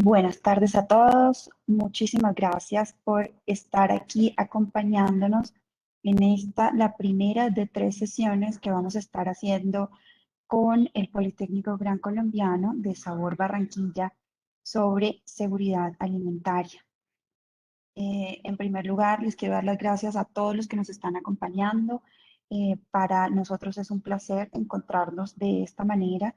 Buenas tardes a todos. Muchísimas gracias por estar aquí acompañándonos en la primera de 3 sesiones que vamos a estar haciendo con el Politécnico Gran Colombiano de Sabor Barranquilla sobre seguridad alimentaria. En primer lugar, les quiero dar las gracias a todos los que nos están acompañando. Para nosotros es un placer encontrarnos de esta manera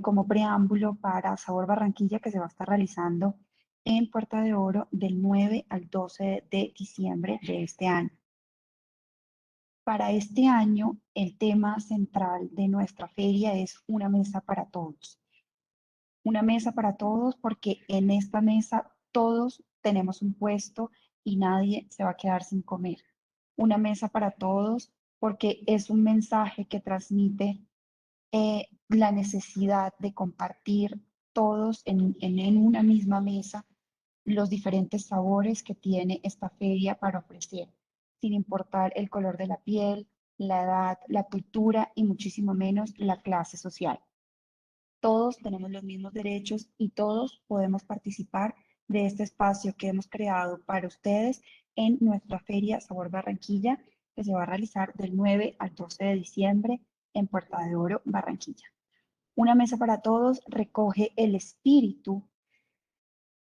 como preámbulo para Sabor Barranquilla, que se va a estar realizando en Puerta de Oro del 9 al 12 de diciembre de este año. Para este año, el tema central de nuestra feria es una mesa para todos. Una mesa para todos porque en esta mesa todos tenemos un puesto y nadie se va a quedar sin comer. Una mesa para todos porque es un mensaje que transmite la necesidad de compartir todos en una misma mesa los diferentes sabores que tiene esta feria para ofrecer, sin importar el color de la piel, la edad, la cultura y muchísimo menos la clase social. Todos tenemos los mismos derechos y todos podemos participar de este espacio que hemos creado para ustedes en nuestra Feria Sabor Barranquilla, que se va a realizar del 9 al 12 de diciembre en Puerta de Oro, Barranquilla. Una mesa para todos recoge el espíritu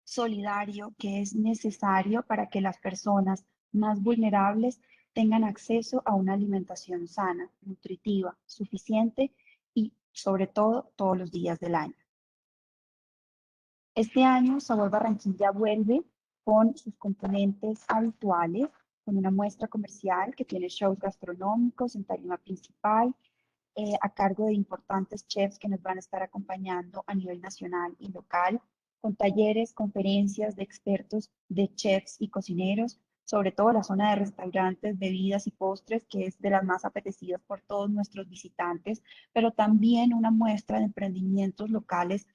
solidario que es necesario para que las personas más vulnerables tengan acceso a una alimentación sana, nutritiva, suficiente y sobre todo todos los días del año. Este año Sabor Barranquilla vuelve con sus componentes habituales, con una muestra comercial que tiene shows gastronómicos en tarima principal, a cargo de importantes chefs que nos van a estar acompañando a nivel nacional y local, con talleres, conferencias de expertos de chefs y cocineros, sobre todo la zona de restaurantes, bebidas y postres, que es de las más apetecidas por todos nuestros visitantes, pero también una muestra de emprendimientos locales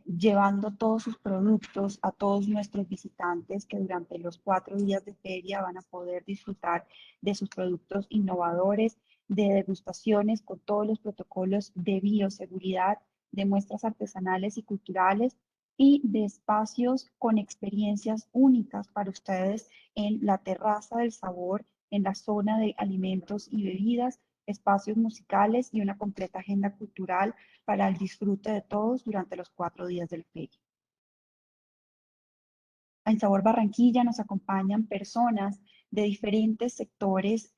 llevando todos sus productos a todos nuestros visitantes que durante los 4 días de feria van a poder disfrutar de sus productos innovadores, de degustaciones con todos los protocolos de bioseguridad, de muestras artesanales y culturales y de espacios con experiencias únicas para ustedes en la terraza del sabor, en la zona de alimentos y bebidas, espacios musicales y una completa agenda cultural para el disfrute de todos durante los 4 días del feria. En Sabor Barranquilla nos acompañan personas de diferentes sectores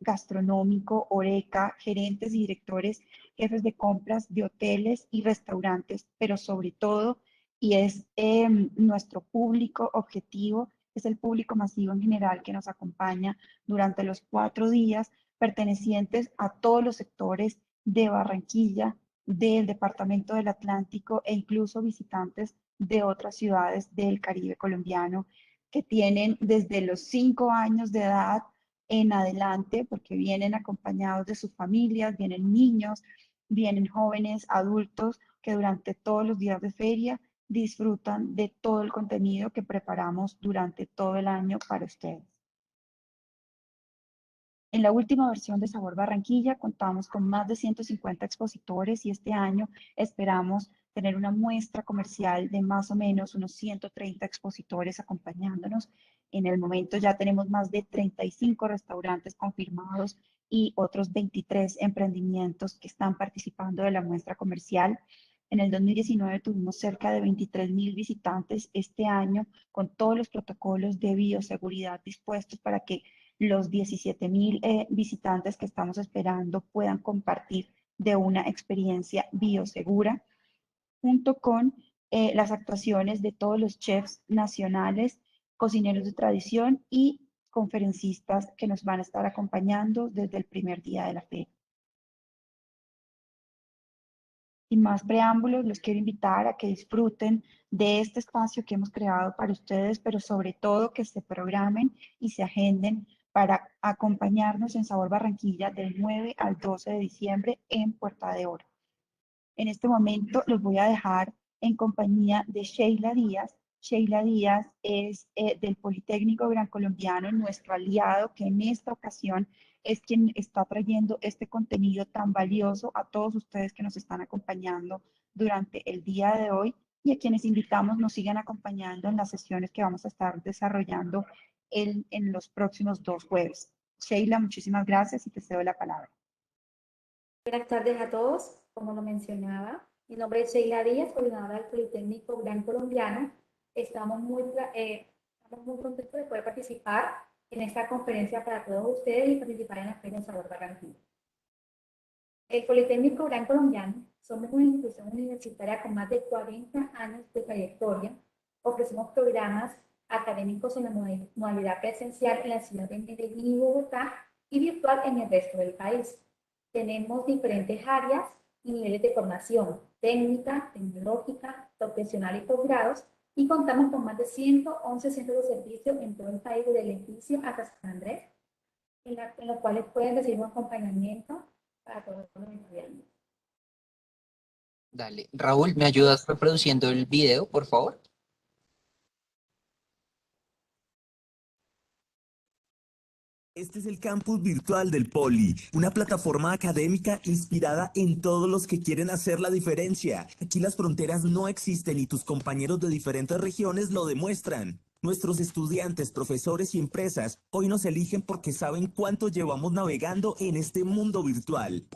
gastronómico, Oreca, gerentes y directores, jefes de compras de hoteles y restaurantes, pero sobre todo, y es nuestro público objetivo, es el público masivo en general que nos acompaña durante los 4 días, pertenecientes a todos los sectores de Barranquilla, del Departamento del Atlántico e incluso visitantes de otras ciudades del Caribe colombiano que tienen desde los 5 años de edad en adelante, porque vienen acompañados de sus familias, vienen niños, vienen jóvenes, adultos, que durante todos los días de feria disfrutan de todo el contenido que preparamos durante todo el año para ustedes. En la última versión de Sabor Barranquilla contamos con más de 150 expositores y este año esperamos tener una muestra comercial de más o menos unos 130 expositores acompañándonos. En el momento ya tenemos más de 35 restaurantes confirmados y otros 23 emprendimientos que están participando de la muestra comercial. En el 2019 tuvimos cerca de 23.000 visitantes. Este año, con todos los protocolos de bioseguridad dispuestos para que los 17.000 visitantes que estamos esperando puedan compartir de una experiencia biosegura, junto con las actuaciones de todos los chefs nacionales, cocineros de tradición y conferencistas que nos van a estar acompañando desde el primer día de la feria. Sin más preámbulos, los quiero invitar a que disfruten de este espacio que hemos creado para ustedes, pero sobre todo que se programen y se agenden para acompañarnos en Sabor Barranquilla del 9 al 12 de diciembre en Puerta de Oro. En este momento los voy a dejar en compañía de Sheila Díaz. Sheila Díaz es del Politécnico Gran Colombiano, nuestro aliado, que en esta ocasión es quien está trayendo este contenido tan valioso a todos ustedes que nos están acompañando durante el día de hoy. y a quienes invitamos nos sigan acompañando en las sesiones que vamos a estar desarrollando en los próximos 2 jueves. Sheila, muchísimas gracias y te cedo la palabra. Buenas tardes a todos. Como lo mencionaba, mi nombre es Sheila Díaz, coordinadora del Politécnico Gran Colombiano. Estamos muy contentos de poder participar en esta conferencia para todos ustedes y participar en la Feria de Sabor Barranquilla. El Politécnico Gran Colombiano somos una institución universitaria con más de 40 años de trayectoria. Ofrecemos programas académicos en la modalidad presencial en la ciudad de Medellín y Bogotá y virtual en el resto del país. Tenemos diferentes áreas y niveles de formación, técnica, tecnológica, profesional y posgrados, y contamos con más de 111 centros de servicio en todo el país, desde el edificio hasta San Andrés, en los cuales pueden recibir un acompañamiento para todos los estudiantes. Dale. Raúl, ¿me ayudas reproduciendo el video, por favor? Este es el campus virtual del Poli, una plataforma académica inspirada en todos los que quieren hacer la diferencia. Aquí las fronteras no existen y tus compañeros de diferentes regiones lo demuestran. Nuestros estudiantes, profesores y empresas hoy nos eligen porque saben cuánto llevamos navegando en este mundo virtual.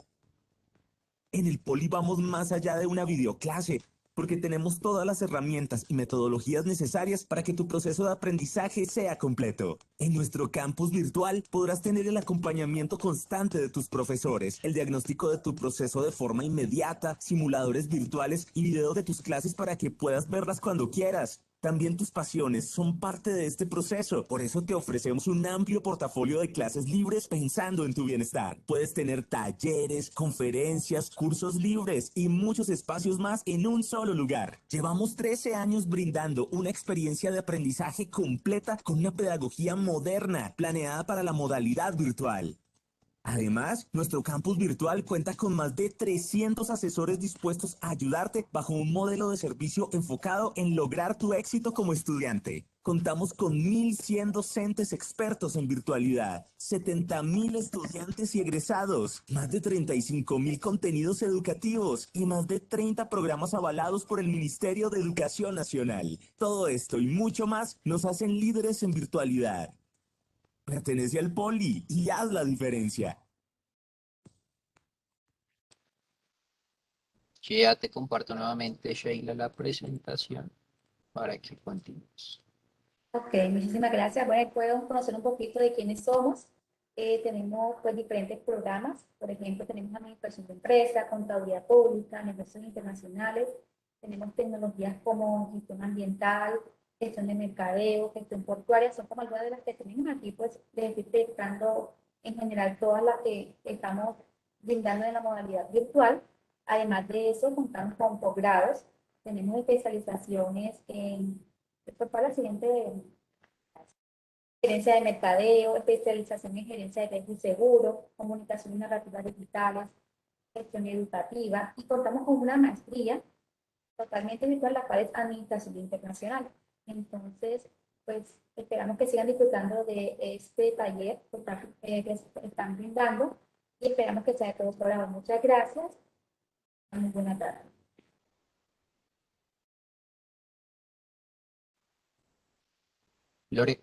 En el Poli vamos más allá de una videoclase, porque tenemos todas las herramientas y metodologías necesarias para que tu proceso de aprendizaje sea completo. En nuestro campus virtual podrás tener el acompañamiento constante de tus profesores, el diagnóstico de tu proceso de forma inmediata, simuladores virtuales y videos de tus clases para que puedas verlas cuando quieras. También tus pasiones son parte de este proceso. Por eso te ofrecemos un amplio portafolio de clases libres pensando en tu bienestar. Puedes tener talleres, conferencias, cursos libres y muchos espacios más en un solo lugar. Llevamos 13 años brindando una experiencia de aprendizaje completa con una pedagogía moderna, planeada para la modalidad virtual. Además, nuestro campus virtual cuenta con más de 300 asesores dispuestos a ayudarte bajo un modelo de servicio enfocado en lograr tu éxito como estudiante. Contamos con 1.100 docentes expertos en virtualidad, 70.000 estudiantes y egresados, más de 35.000 contenidos educativos y más de 30 programas avalados por el Ministerio de Educación Nacional. Todo esto y mucho más nos hacen líderes en virtualidad. Pertenece al Poli y haz la diferencia. Ya te comparto nuevamente, Sheila, la presentación para que continúes. Ok, muchísimas gracias. Bueno, pueden conocer un poquito de quiénes somos. Tenemos pues diferentes programas. Por ejemplo, tenemos administración de empresas, contaduría pública, negocios internacionales. Tenemos tecnologías como gestión ambiental, gestión de mercadeo, gestión portuaria. Son como algunas de las que tenemos aquí, pues les estoy presentando en general todas las que estamos brindando en la modalidad virtual. Además de eso, contamos con posgrados. Tenemos especializaciones en pues para la siguiente gerencia de mercadeo, especialización en gerencia de riesgo y seguro, comunicación y narrativas digitales, gestión educativa, y contamos con una maestría totalmente virtual, la cual es administración internacional. Entonces, pues esperamos que sigan disfrutando de este taller que están brindando y esperamos que sea de todos por ahora. Muchas gracias. Muy buena tarde. Lore,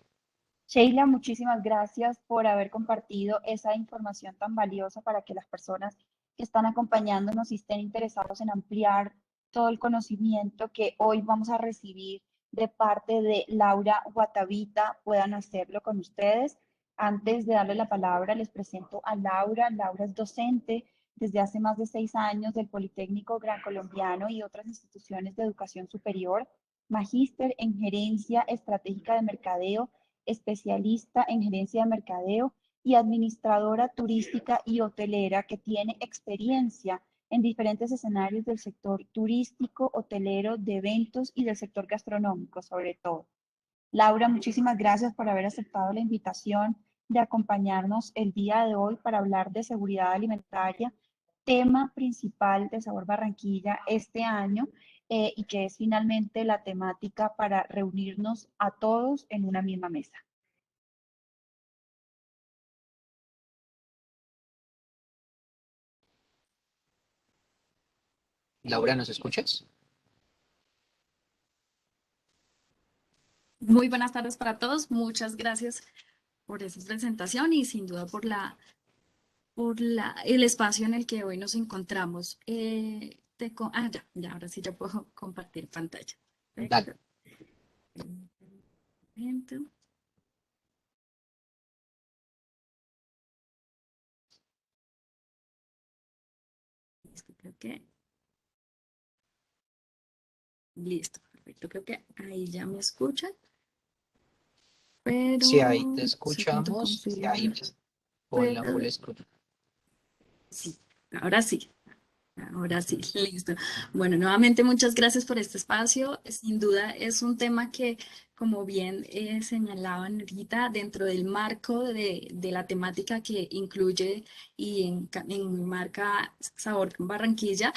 Sheila, muchísimas gracias por haber compartido esa información tan valiosa para que las personas que están acompañándonos y estén interesados en ampliar todo el conocimiento que hoy vamos a recibir de parte de Laura Guatavita puedan hacerlo con ustedes. Antes de darle la palabra, les presento a Laura. Laura es docente desde hace más de 6 años del Politécnico Gran Colombiano y otras instituciones de educación superior, magíster en gerencia estratégica de mercadeo, especialista en gerencia de mercadeo y administradora turística y hotelera que tiene experiencia en diferentes escenarios del sector turístico, hotelero, de eventos y del sector gastronómico, sobre todo. Laura, muchísimas gracias por haber aceptado la invitación de acompañarnos el día de hoy para hablar de seguridad alimentaria, tema principal de Sabor Barranquilla este año, y que es finalmente la temática para reunirnos a todos en una misma mesa. Laura, ¿nos escuchas? Muy buenas tardes para todos. Muchas gracias por esa presentación y sin duda el espacio en el que hoy nos encontramos. Ya, ahora sí ya puedo compartir pantalla. Dale. Perfecto. Un momento. Listo, creo que. Listo, perfecto. Creo que ahí ya me escuchan. Pero Si ahí te segundo escuchamos, confirmo. ponla Pero full screen. sí, ahora sí. Ahora sí, listo. Bueno, nuevamente muchas gracias por este espacio. Sin duda es un tema que, como bien señalaban ahorita, dentro del marco de la temática que incluye y enmarca Sabor Barranquilla,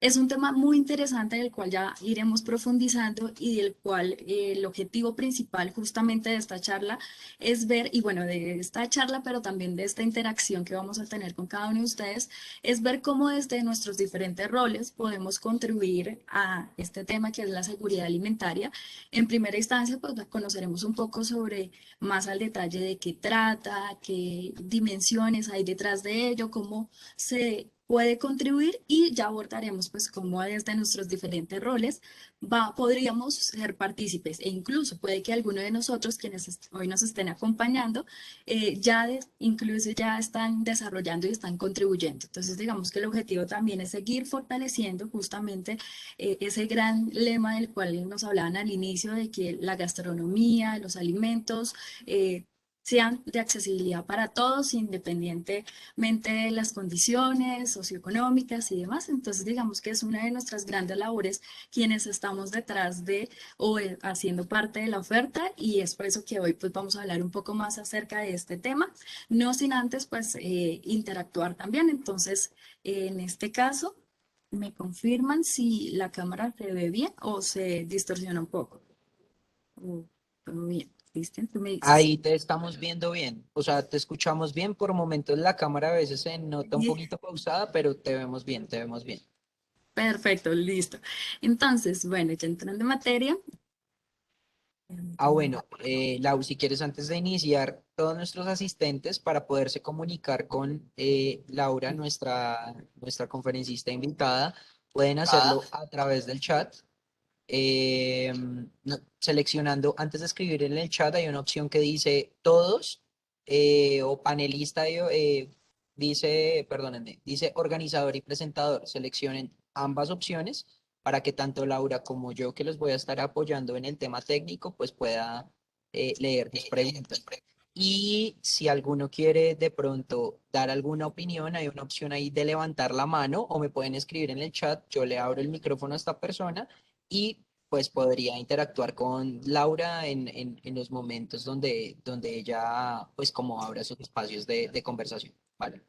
es un tema muy interesante del cual ya iremos profundizando y del cual el objetivo principal justamente de esta charla es ver, y bueno, de esta charla, pero también de esta interacción que vamos a tener con cada uno de ustedes, es ver cómo desde nuestros diferentes roles podemos contribuir a este tema que es la seguridad alimentaria. En primera instancia, pues conoceremos un poco sobre más al detalle de qué trata, qué dimensiones hay detrás de ello, cómo se puede contribuir y ya abordaremos pues cómo desde nuestros diferentes roles podríamos ser partícipes e incluso puede que alguno de nosotros quienes hoy nos estén acompañando incluso ya están desarrollando y están contribuyendo. Entonces, digamos que el objetivo también es seguir fortaleciendo justamente ese gran lema del cual nos hablaban al inicio, de que la gastronomía, los alimentos, sean de accesibilidad para todos, independientemente de las condiciones socioeconómicas y demás. Entonces, digamos que es una de nuestras grandes labores quienes estamos detrás de o haciendo parte de la oferta y es por eso que hoy pues vamos a hablar un poco más acerca de este tema, no sin antes pues interactuar también. Entonces, en este caso, me confirman si la cámara se ve bien o se distorsiona un poco. Todo bien, ¿viste? Tú me dices. Ahí te estamos viendo bien, o sea, te escuchamos bien. Por momentos la cámara a veces se nota un poquito pausada, pero te vemos bien, te vemos bien. Perfecto, listo. Entonces, bueno, ya entrando en materia. Bueno, Lau, si quieres, antes de iniciar, todos nuestros asistentes para poderse comunicar con Laura, nuestra conferencista invitada, pueden hacerlo a través del chat. Seleccionando, antes de escribir en el chat, hay una opción que dice todos o panelista, perdónenme, dice organizador y presentador. Seleccionen ambas opciones para que tanto Laura como yo, que los voy a estar apoyando en el tema técnico, pues pueda leer tus preguntas. Y si alguno quiere de pronto dar alguna opinión, hay una opción ahí de levantar la mano o me pueden escribir en el chat. Yo le abro el micrófono a esta persona y pues podría interactuar con Laura en los momentos donde ella, pues como abra sus espacios de conversación. Vale.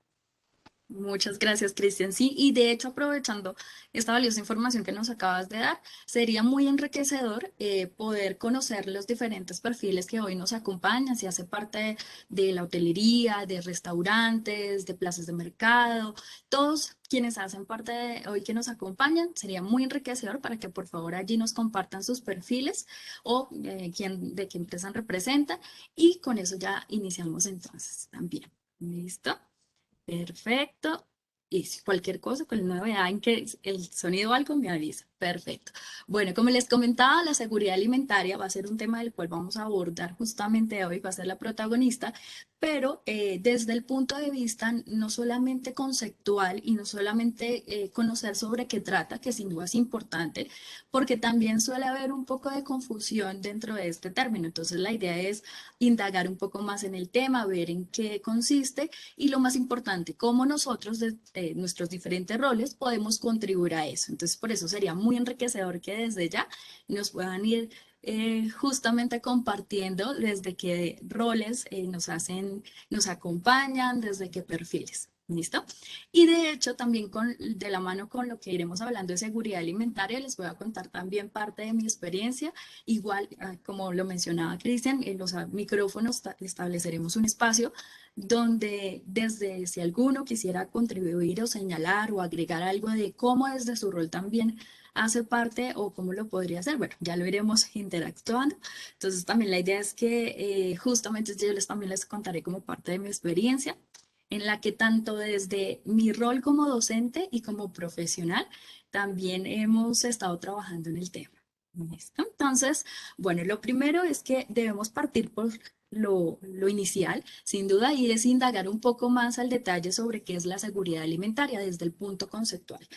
Muchas gracias, Cristian. Sí, y de hecho, aprovechando esta valiosa información que nos acabas de dar, sería muy enriquecedor poder conocer los diferentes perfiles que hoy nos acompañan, si hace parte de la hotelería, de restaurantes, de plazas de mercado, todos quienes hacen parte de hoy que nos acompañan, sería muy enriquecedor para que por favor allí nos compartan sus perfiles o de qué empresa representan y con eso ya iniciamos entonces también. ¿Listo? Perfecto. Y si cualquier cosa, con la novedad en que el sonido o algo me avisa. Perfecto. Bueno, como les comentaba, la seguridad alimentaria va a ser un tema del cual vamos a abordar justamente hoy, va a ser la protagonista, pero desde el punto de vista no solamente conceptual y no solamente conocer sobre qué trata, que sin duda es importante, porque también suele haber un poco de confusión dentro de este término. Entonces, la idea es indagar un poco más en el tema, ver en qué consiste y lo más importante, cómo nosotros, de nuestros diferentes roles, podemos contribuir a eso. Entonces, por eso sería muy enriquecedor que desde ya nos puedan ir justamente compartiendo desde qué roles nos acompañan, desde qué perfiles. ¿Listo? Y de hecho, también de la mano con lo que iremos hablando de seguridad alimentaria, les voy a contar también parte de mi experiencia. Igual, como lo mencionaba Cristian, en los micrófonos estableceremos un espacio donde desde si alguno quisiera contribuir o señalar o agregar algo de cómo desde su rol también hace parte o cómo lo podría hacer, bueno, ya lo iremos interactuando. Entonces también la idea es que justamente yo también les contaré como parte de mi experiencia en la que tanto desde mi rol como docente y como profesional también hemos estado trabajando en el tema. ¿Listo? Entonces, bueno, lo primero es que debemos partir por lo inicial, sin duda, y es indagar un poco más al detalle sobre qué es la seguridad alimentaria desde el punto conceptual.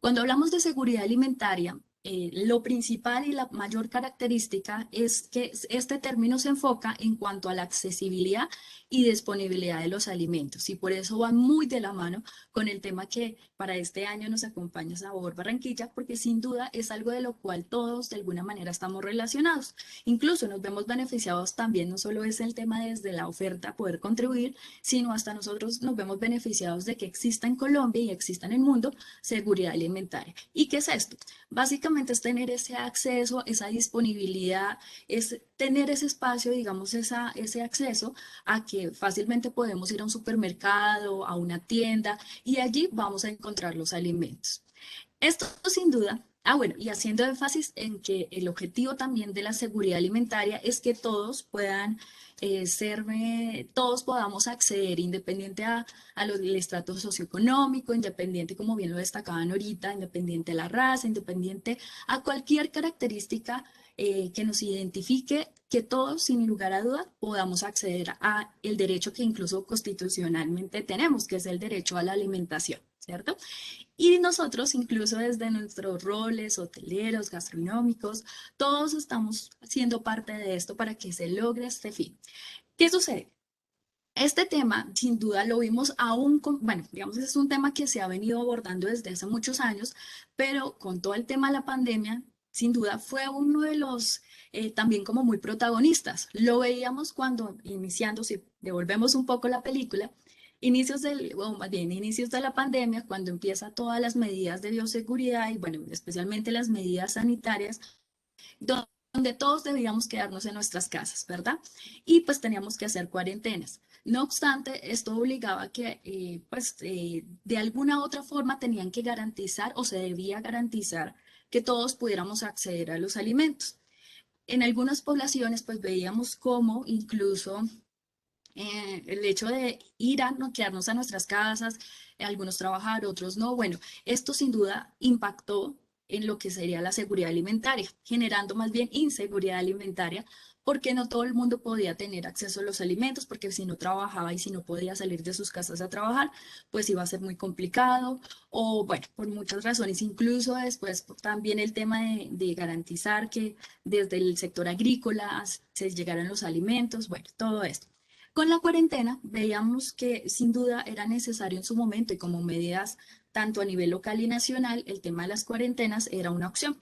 Cuando hablamos de seguridad alimentaria, lo principal y la mayor característica es que este término se enfoca en cuanto a la accesibilidad y disponibilidad de los alimentos y por eso va muy de la mano con el tema que para este año nos acompaña Sabor Barranquilla, porque sin duda es algo de lo cual todos de alguna manera estamos relacionados. Incluso nos vemos beneficiados también, no solo es el tema desde la oferta poder contribuir, sino hasta nosotros nos vemos beneficiados de que exista en Colombia y exista en el mundo seguridad alimentaria. ¿Y qué es esto? Básicamente es tener ese acceso, esa disponibilidad, es tener ese espacio, digamos, ese acceso a que fácilmente podemos ir a un supermercado, a una tienda y allí vamos a encontrar los alimentos. Esto sin duda, bueno, y haciendo énfasis en que el objetivo también de la seguridad alimentaria es que todos puedan todos podamos acceder independiente al estrato socioeconómico, independiente, como bien lo destacaban ahorita, independiente de la raza, independiente a cualquier característica que nos identifique, que todos, sin lugar a duda, podamos acceder a el derecho que incluso constitucionalmente tenemos, que es el derecho a la alimentación, ¿cierto? Y nosotros, incluso desde nuestros roles hoteleros, gastronómicos, todos estamos siendo parte de esto para que se logre este fin. ¿Qué sucede? Este tema, sin duda, lo vimos aún bueno, digamos, es un tema que se ha venido abordando desde hace muchos años, pero con todo el tema de la pandemia, sin duda, fue uno de los también como muy protagonistas. Lo veíamos cuando iniciando, si devolvemos un poco la película, o más bien, inicios de la pandemia, cuando empieza todas las medidas de bioseguridad y, bueno, especialmente las medidas sanitarias, donde todos debíamos quedarnos en nuestras casas, ¿verdad? Y pues teníamos que hacer cuarentenas. No obstante, esto obligaba a que, de alguna u otra forma tenían que garantizar o se debía garantizar que todos pudiéramos acceder a los alimentos. En algunas poblaciones, pues veíamos cómo incluso el hecho de ir a no quedarnos a nuestras casas, algunos trabajar, otros no, bueno, esto sin duda impactó en lo que sería la seguridad alimentaria, generando más bien inseguridad alimentaria, porque no todo el mundo podía tener acceso a los alimentos, porque si no trabajaba y si no podía salir de sus casas a trabajar, pues iba a ser muy complicado, o bueno, por muchas razones, incluso después también el tema de garantizar que desde el sector agrícola se llegaran los alimentos, bueno, todo esto. Con la cuarentena veíamos que sin duda era necesario en su momento y como medidas tanto a nivel local y nacional, el tema de las cuarentenas era una opción.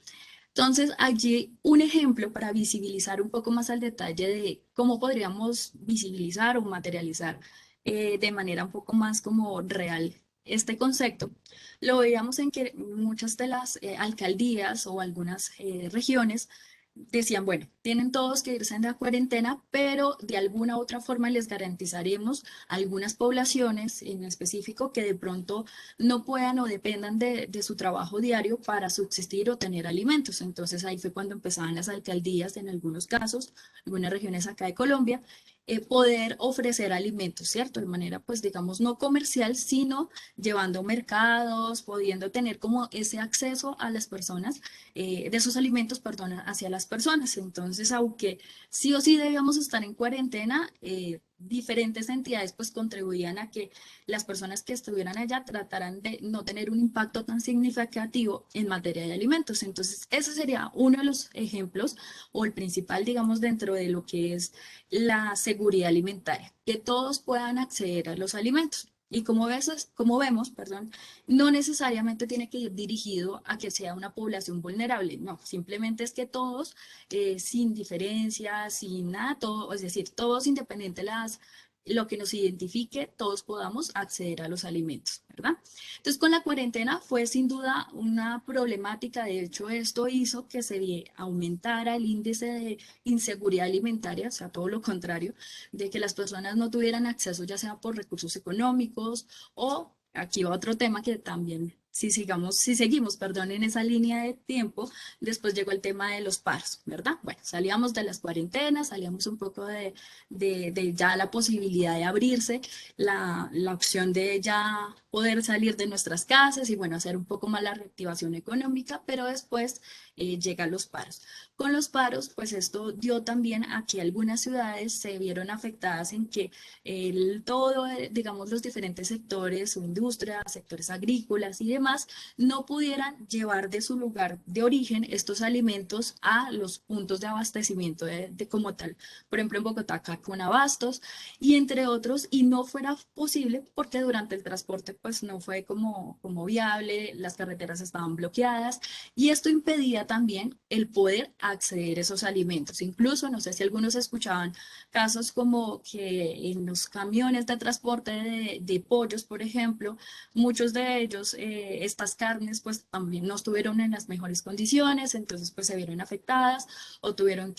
Entonces, allí un ejemplo para visibilizar un poco más al detalle de cómo podríamos visibilizar o materializar de manera un poco más como real este concepto, lo veíamos en que muchas de las alcaldías o algunas regiones decían, bueno, tienen todos que irse en la cuarentena, pero de alguna u otra forma les garantizaremos algunas poblaciones en específico que de pronto no puedan o dependan de su trabajo diario para subsistir o tener alimentos. Entonces ahí fue cuando empezaban las alcaldías, en algunos casos, algunas regiones acá de Colombia, poder ofrecer alimentos, ¿cierto? De manera, pues digamos, no comercial, sino llevando mercados, pudiendo tener como ese acceso a las personas, de esos alimentos, perdón, hacia las personas. Entonces, aunque sí o sí debíamos estar en cuarentena, diferentes entidades pues contribuían a que las personas que estuvieran allá trataran de no tener un impacto tan significativo en materia de alimentos. Entonces, ese sería uno de los ejemplos o el principal, digamos, dentro de lo que es la seguridad alimentaria, que todos puedan acceder a los alimentos. Y como vemos, perdón, no necesariamente tiene que ir dirigido a que sea una población vulnerable, no, simplemente es que todos, sin diferencia, sin nada, todo, es decir, todos independiente de las lo que nos identifique, todos podamos acceder a los alimentos, ¿verdad? Entonces, con la cuarentena fue sin duda una problemática. De hecho, esto hizo que se aumentara el índice de inseguridad alimentaria, o sea, todo lo contrario, de que las personas no tuvieran acceso, ya sea por recursos económicos o, aquí va otro tema que también, si seguimos, perdón, en esa línea de tiempo, después llegó el tema de los paros, ¿verdad? Bueno, salíamos de las cuarentenas, salíamos un poco de ya la posibilidad de abrirse, la opción de ya poder salir de nuestras casas y bueno, hacer un poco más la reactivación económica, pero después llegan los paros. Con los paros, pues esto dio también a que algunas ciudades se vieron afectadas en que todo, digamos, los diferentes sectores o industrias, sectores agrícolas y demás, no pudieran llevar de su lugar de origen estos alimentos a los puntos de abastecimiento de como tal. Por ejemplo, en Bogotá, acá con abastos y entre otros, y no fuera posible porque durante el transporte pues no fue como viable, las carreteras estaban bloqueadas y esto impedía también el poder acceder a esos alimentos. Incluso, no sé si algunos escuchaban casos como que en los camiones de transporte de pollos, por ejemplo, muchos de ellos, estas carnes, pues también no estuvieron en las mejores condiciones, entonces pues se vieron afectadas o tuvieron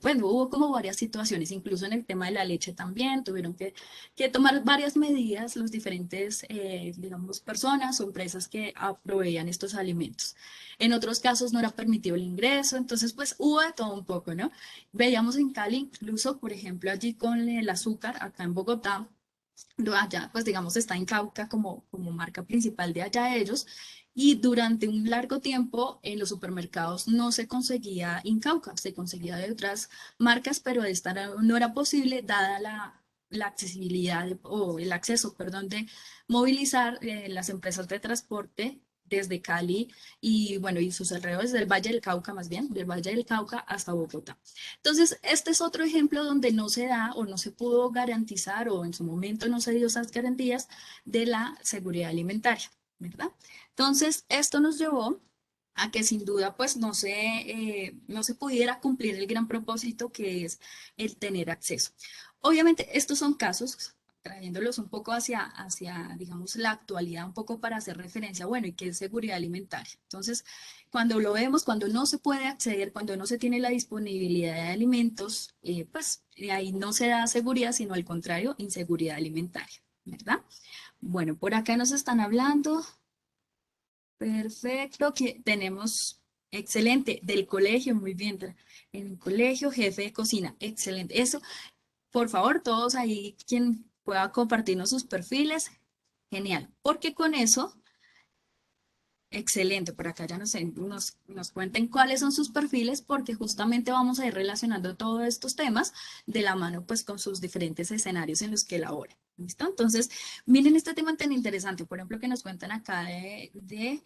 bueno, hubo como varias situaciones, incluso en el tema de la leche también, tuvieron que tomar varias medidas los diferentes, digamos, personas o empresas que proveían estos alimentos. En otros casos no era permitido el ingreso, entonces pues hubo de todo un poco, ¿no? Veíamos en Cali incluso, por ejemplo, allí con el azúcar, acá en Bogotá, allá pues digamos está en Cauca como marca principal de allá ellos, y durante un largo tiempo en los supermercados no se conseguía Incauca, se conseguía de otras marcas, pero esta no era posible dada la accesibilidad o el acceso, perdón, de movilizar las empresas de transporte desde Cali y bueno, y sus alrededores del Valle del Cauca más bien, del Valle del Cauca hasta Bogotá. Entonces, este es otro ejemplo donde no se da o no se pudo garantizar o en su momento no se dio esas garantías de la seguridad alimentaria, ¿verdad? Entonces, esto nos llevó a que sin duda pues no se pudiera cumplir el gran propósito que es el tener acceso. Obviamente estos son casos, trayéndolos un poco hacia, digamos, la actualidad, un poco para hacer referencia, bueno, ¿y qué es seguridad alimentaria? Entonces, cuando lo vemos, cuando no se puede acceder, cuando no se tiene la disponibilidad de alimentos, pues ahí no se da seguridad, sino al contrario, inseguridad alimentaria, ¿verdad? Bueno, por acá nos están hablando. Perfecto, que tenemos, excelente, del colegio, muy bien, en el colegio, jefe de cocina, excelente. Eso, por favor, todos ahí, quien pueda compartirnos sus perfiles, genial, porque con eso, excelente, por acá ya nos cuenten cuáles son sus perfiles, porque justamente vamos a ir relacionando todos estos temas de la mano, pues, con sus diferentes escenarios en los que elaboran. ¿Listo? Entonces, miren este tema tan interesante, por ejemplo, que nos cuentan acá de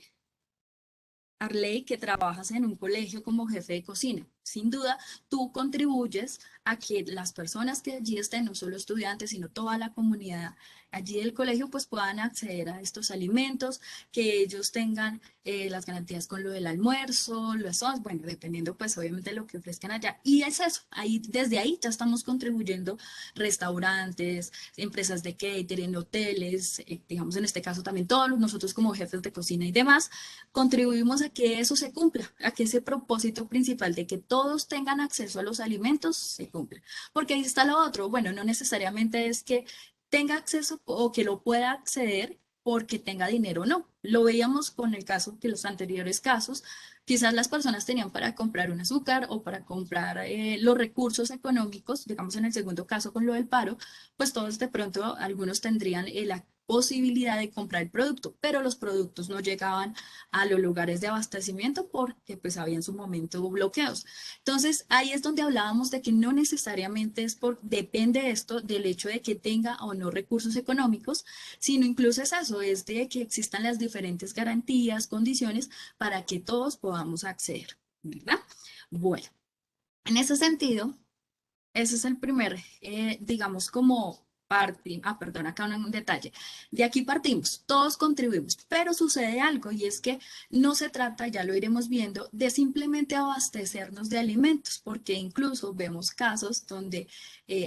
Arley, que trabajas en un colegio como jefe de cocina. Sin duda, tú contribuyes a que las personas que allí estén, no solo estudiantes, sino toda la comunidad allí del colegio, pues puedan acceder a estos alimentos, que ellos tengan las garantías con lo del almuerzo, bueno, dependiendo pues obviamente de lo que ofrezcan allá. Y es eso, desde ahí ya estamos contribuyendo restaurantes, empresas de catering, hoteles, digamos en este caso también todos nosotros como jefes de cocina y demás, contribuimos a que eso se cumpla, a que ese propósito principal de que todos tengan acceso a los alimentos se cumpla. Porque ahí está lo otro, bueno, no necesariamente es que tenga acceso o que lo pueda acceder porque tenga dinero o no. Lo veíamos con el caso que los anteriores casos, quizás las personas tenían para comprar un azúcar o para comprar los recursos económicos, digamos en el segundo caso con lo del paro, pues todos de pronto algunos tendrían la posibilidad de comprar el producto, pero los productos no llegaban a los lugares de abastecimiento porque pues había en su momento bloqueos. Entonces ahí es donde hablábamos de que no necesariamente depende esto del hecho de que tenga o no recursos económicos, sino incluso es eso, es de que existan las diferentes garantías, condiciones para que todos podamos acceder, ¿verdad? Bueno, en ese sentido, ese es el primer, digamos, como perdón, acá un detalle. De aquí partimos, todos contribuimos, pero sucede algo y es que no se trata, ya lo iremos viendo, de simplemente abastecernos de alimentos, porque incluso vemos casos donde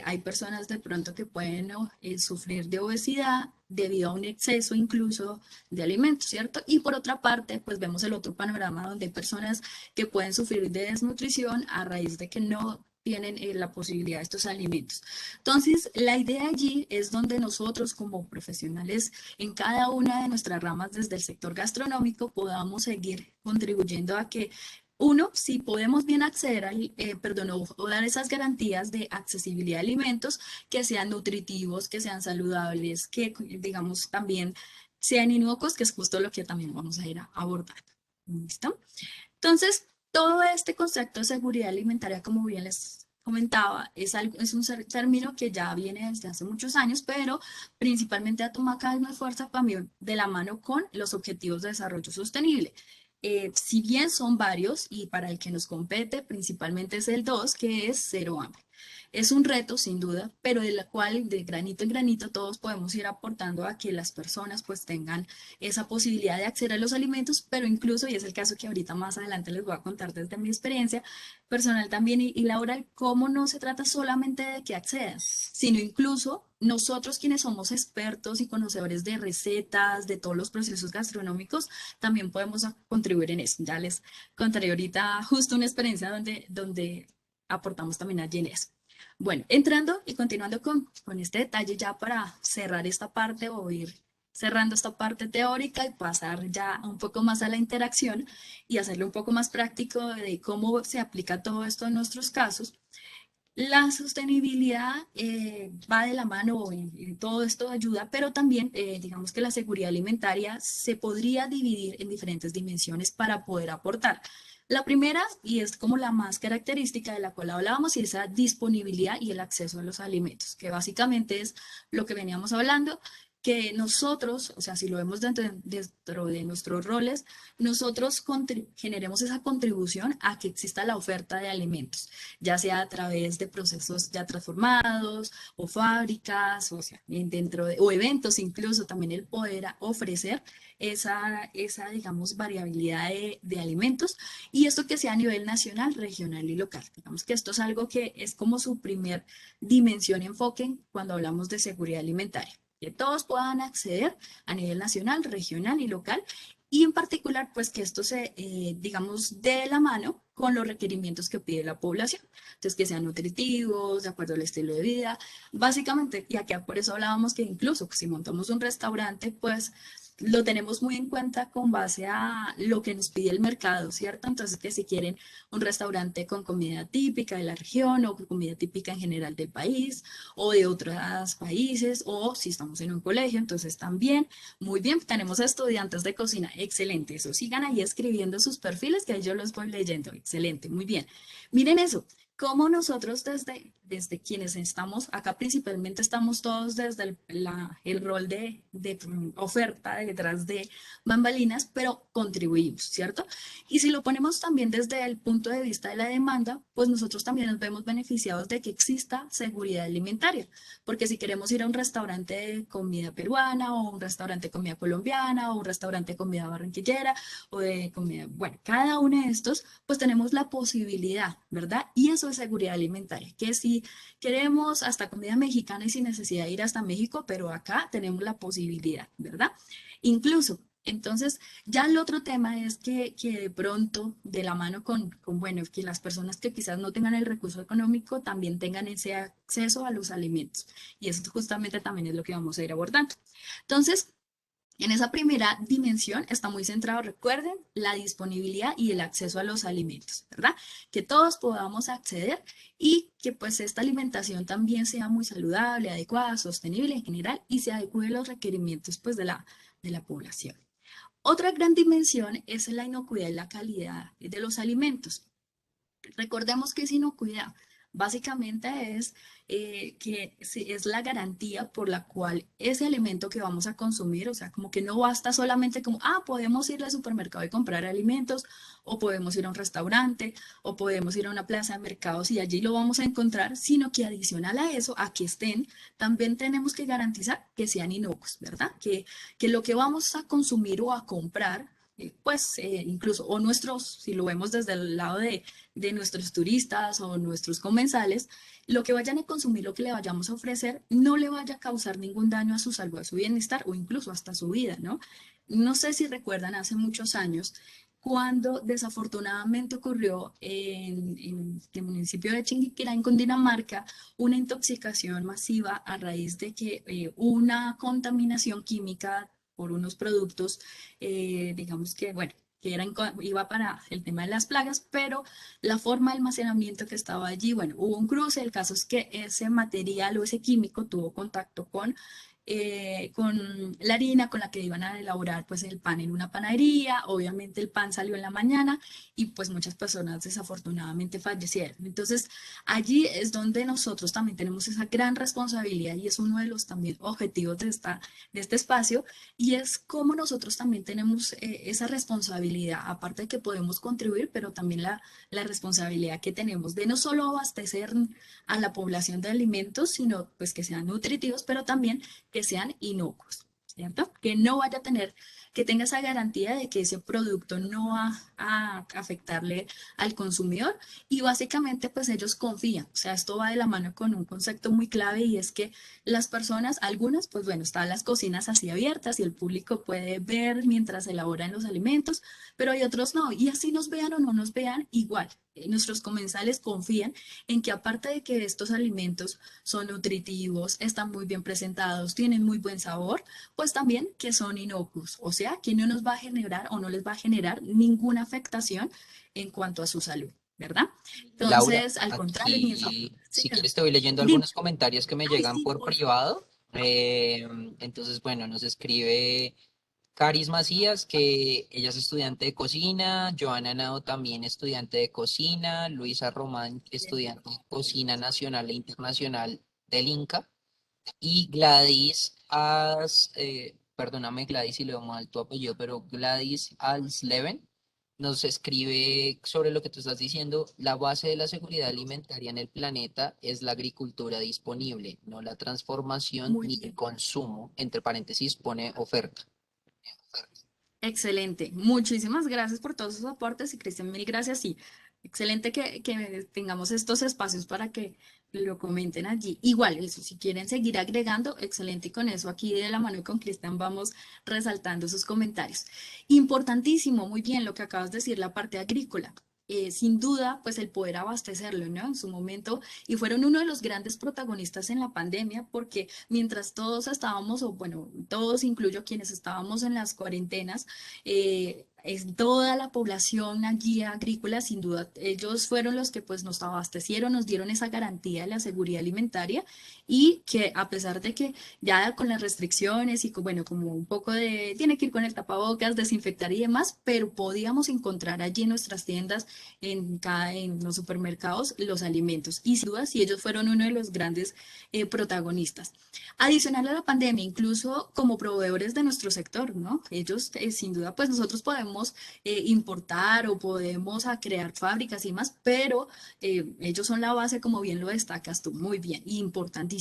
hay personas de pronto que pueden sufrir de obesidad debido a un exceso incluso de alimentos, ¿cierto? Y por otra parte, pues vemos el otro panorama donde hay personas que pueden sufrir de desnutrición a raíz de que no tienen la posibilidad de estos alimentos. Entonces, la idea allí es donde nosotros como profesionales en cada una de nuestras ramas desde el sector gastronómico podamos seguir contribuyendo a que uno, si podemos bien acceder o dar esas garantías de accesibilidad a alimentos que sean nutritivos, que sean saludables, que digamos también sean inocuos, que es justo lo que también vamos a ir abordando. ¿Listo? Entonces, todo este concepto de seguridad alimentaria, como bien les comentaba, es un término que ya viene desde hace muchos años, pero principalmente ha tomado cada vez más fuerza también de la mano con los objetivos de desarrollo sostenible. Si bien son varios y para el que nos compete principalmente es el 2, que es cero hambre. Es un reto, sin duda, pero de la cual de granito en granito todos podemos ir aportando a que las personas pues tengan esa posibilidad de acceder a los alimentos, pero incluso, y es el caso que ahorita más adelante les voy a contar desde mi experiencia personal también y laboral, cómo no se trata solamente de que accedan, sino incluso nosotros quienes somos expertos y conocedores de recetas, de todos los procesos gastronómicos, también podemos contribuir en eso. Ya les contaré ahorita justo una experiencia donde aportamos también allí en eso. Bueno, entrando y continuando con este detalle ya para cerrar esta parte o ir cerrando esta parte teórica y pasar ya un poco más a la interacción y hacerlo un poco más práctico de cómo se aplica todo esto en nuestros casos. La sostenibilidad va de la mano y todo esto ayuda, pero también digamos que la seguridad alimentaria se podría dividir en diferentes dimensiones para poder aportar. La primera, y es como la más característica de la cual hablábamos, y es la disponibilidad y el acceso a los alimentos, que básicamente es lo que veníamos hablando, que nosotros, o sea, si lo vemos dentro de nuestros roles, nosotros generemos esa contribución a que exista la oferta de alimentos, ya sea a través de procesos ya transformados o fábricas, o sea, o eventos incluso, también el poder ofrecer esa digamos, variabilidad de alimentos y esto que sea a nivel nacional, regional y local. Digamos que esto es algo que es como su primer dimensión y enfoque cuando hablamos de seguridad alimentaria, que todos puedan acceder a nivel nacional, regional y local y en particular, pues que esto se, digamos, de la mano con los requerimientos que pide la población. Entonces, que sean nutritivos, de acuerdo al estilo de vida. Básicamente, y aquí por eso hablábamos que incluso si montamos un restaurante, pues lo tenemos muy en cuenta con base a lo que nos pide el mercado, ¿cierto? Entonces, que si quieren un restaurante con comida típica de la región o con comida típica en general del país o de otros países, o si estamos en un colegio, entonces también, muy bien, tenemos estudiantes de cocina, excelente, eso, sigan ahí escribiendo sus perfiles que ahí yo los voy leyendo, excelente, muy bien. Miren eso, cómo nosotros desde quienes estamos, acá principalmente estamos todos desde el rol de oferta detrás de bambalinas, pero contribuimos, ¿cierto? Y si lo ponemos también desde el punto de vista de la demanda, pues nosotros también nos vemos beneficiados de que exista seguridad alimentaria, porque si queremos ir a un restaurante de comida peruana o un restaurante de comida colombiana o un restaurante de comida barranquillera o de comida, bueno, cada uno de estos, pues tenemos la posibilidad, ¿verdad? Y eso es seguridad alimentaria, que si queremos hasta comida mexicana y sin necesidad de ir hasta México, pero acá tenemos la posibilidad, ¿verdad? Incluso, entonces, ya el otro tema es que de pronto, de la mano bueno, que las personas que quizás no tengan el recurso económico también tengan ese acceso a los alimentos. Y eso justamente también es lo que vamos a ir abordando. Entonces, en esa primera dimensión está muy centrado, recuerden, la disponibilidad y el acceso a los alimentos, ¿verdad? Que todos podamos acceder y que pues esta alimentación también sea muy saludable, adecuada, sostenible en general y se adecue a los requerimientos pues de la población. Otra gran dimensión es la inocuidad y la calidad de los alimentos. Recordemos que es inocuidad. Básicamente es que es la garantía por la cual ese alimento que vamos a consumir, o sea, como que no basta solamente como, podemos ir al supermercado y comprar alimentos, o podemos ir a un restaurante, o podemos ir a una plaza de mercados y allí lo vamos a encontrar, sino que adicional a eso, a que estén, también tenemos que garantizar que sean inocuos, ¿verdad? Que lo que vamos a consumir o a comprar, pues incluso, o nuestros, si lo vemos desde el lado de nuestros turistas o nuestros comensales, lo que vayan a consumir, lo que le vayamos a ofrecer, no le vaya a causar ningún daño a su salud, a su bienestar o incluso hasta su vida, ¿no? No sé si recuerdan hace muchos años cuando desafortunadamente ocurrió en el municipio de Chinguiquirá, en Cundinamarca, una intoxicación masiva a raíz de que una contaminación química por unos productos, digamos que, bueno, que iba para el tema de las plagas, pero la forma de almacenamiento que estaba allí, bueno, hubo un cruce. El caso es que ese material o ese químico tuvo contacto con la harina con la que iban a elaborar pues el pan en una panadería. Obviamente el pan salió en la mañana y pues muchas personas desafortunadamente fallecieron. Entonces allí es donde nosotros también tenemos esa gran responsabilidad y es uno de los también objetivos de este espacio, y es cómo nosotros también tenemos esa responsabilidad, aparte de que podemos contribuir, pero también la responsabilidad que tenemos de no solo abastecer a la población de alimentos, sino pues que sean nutritivos, pero también que sean inocuos, ¿cierto? Que no vaya a tener, que tenga esa garantía de que ese producto no va a afectarle al consumidor, y básicamente pues ellos confían. O sea, esto va de la mano con un concepto muy clave, y es que las personas, algunas, pues bueno, están las cocinas así abiertas y el público puede ver mientras elaboran los alimentos, pero hay otros no, y así nos vean o no nos vean, igual. Nuestros comensales confían en que aparte de que estos alimentos son nutritivos, están muy bien presentados, tienen muy buen sabor, pues también que son inocuos, o sea, que no nos va a generar o no les va a generar ninguna afectación en cuanto a su salud, ¿verdad? Laura, Entonces, al contrario, aquí, sí, si claro. quieres, te voy leyendo Dime. algunos comentarios que me Ay, llegan sí, por por favor. privado. Entonces, bueno, nos escribe Caris Macías, que ella es estudiante de cocina, Joana Nao también estudiante de cocina, Luisa Román, estudiante de cocina nacional e internacional del INCA, y Gladys perdóname Gladys si leo mal tu apellido, pero Gladys Alsleven nos escribe sobre lo que tú estás diciendo: la base de la seguridad alimentaria en el planeta es la agricultura disponible, no la transformación Muy ni el bien. consumo, entre paréntesis pone oferta. Excelente. Muchísimas gracias por todos sus aportes y Cristian, mil gracias. Sí, excelente que tengamos estos espacios para que lo comenten allí. Igual, eso, si quieren seguir agregando, excelente. Y con eso aquí de la mano con Cristian vamos resaltando sus comentarios. Importantísimo, muy bien lo que acabas de decir, la parte agrícola. Sin duda, pues el poder abastecerlo, ¿no? En su momento, y fueron uno de los grandes protagonistas en la pandemia, porque mientras todos estábamos, o bueno, todos, incluyo quienes estábamos en las cuarentenas, es toda la población allí agrícola, sin duda, ellos fueron los que pues nos abastecieron, nos dieron esa garantía de la seguridad alimentaria, y que a pesar de que ya con las restricciones y bueno, como un poco de, tiene que ir con el tapabocas, desinfectar y demás, pero podíamos encontrar allí en nuestras tiendas, en los supermercados, los alimentos. Y sin duda, sí, ellos fueron uno de los grandes protagonistas. Adicional a la pandemia, incluso como proveedores de nuestro sector, ¿no? Ellos, sin duda, pues nosotros podemos importar o podemos crear fábricas y más, pero ellos son la base, como bien lo destacas tú, muy bien, importantísimo.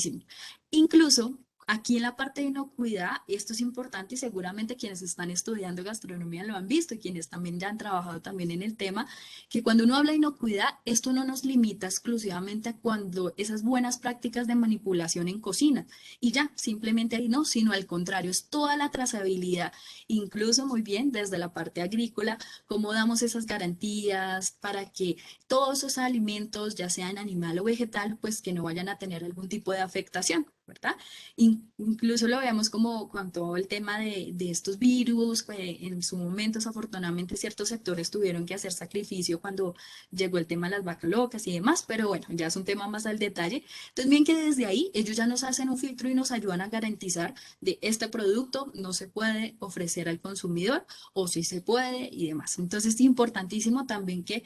Incluso aquí en la parte de inocuidad, esto es importante y seguramente quienes están estudiando gastronomía lo han visto, y quienes también ya han trabajado también en el tema, que cuando uno habla de inocuidad, esto no nos limita exclusivamente a cuando esas buenas prácticas de manipulación en cocina y ya, simplemente ahí no, sino al contrario, es toda la trazabilidad, incluso muy bien desde la parte agrícola, cómo damos esas garantías para que todos esos alimentos, ya sean animal o vegetal, pues que no vayan a tener algún tipo de afectación. ¿verdad? Incluso lo vemos como cuando el tema de estos virus, en su momento, desafortunadamente, ciertos sectores tuvieron que hacer sacrificio cuando llegó el tema de las vacas locas y demás, pero bueno, ya es un tema más al detalle. Entonces, bien que desde ahí ellos ya nos hacen un filtro y nos ayudan a garantizar de este producto no se puede ofrecer al consumidor o si se puede y demás. Entonces, es importantísimo también que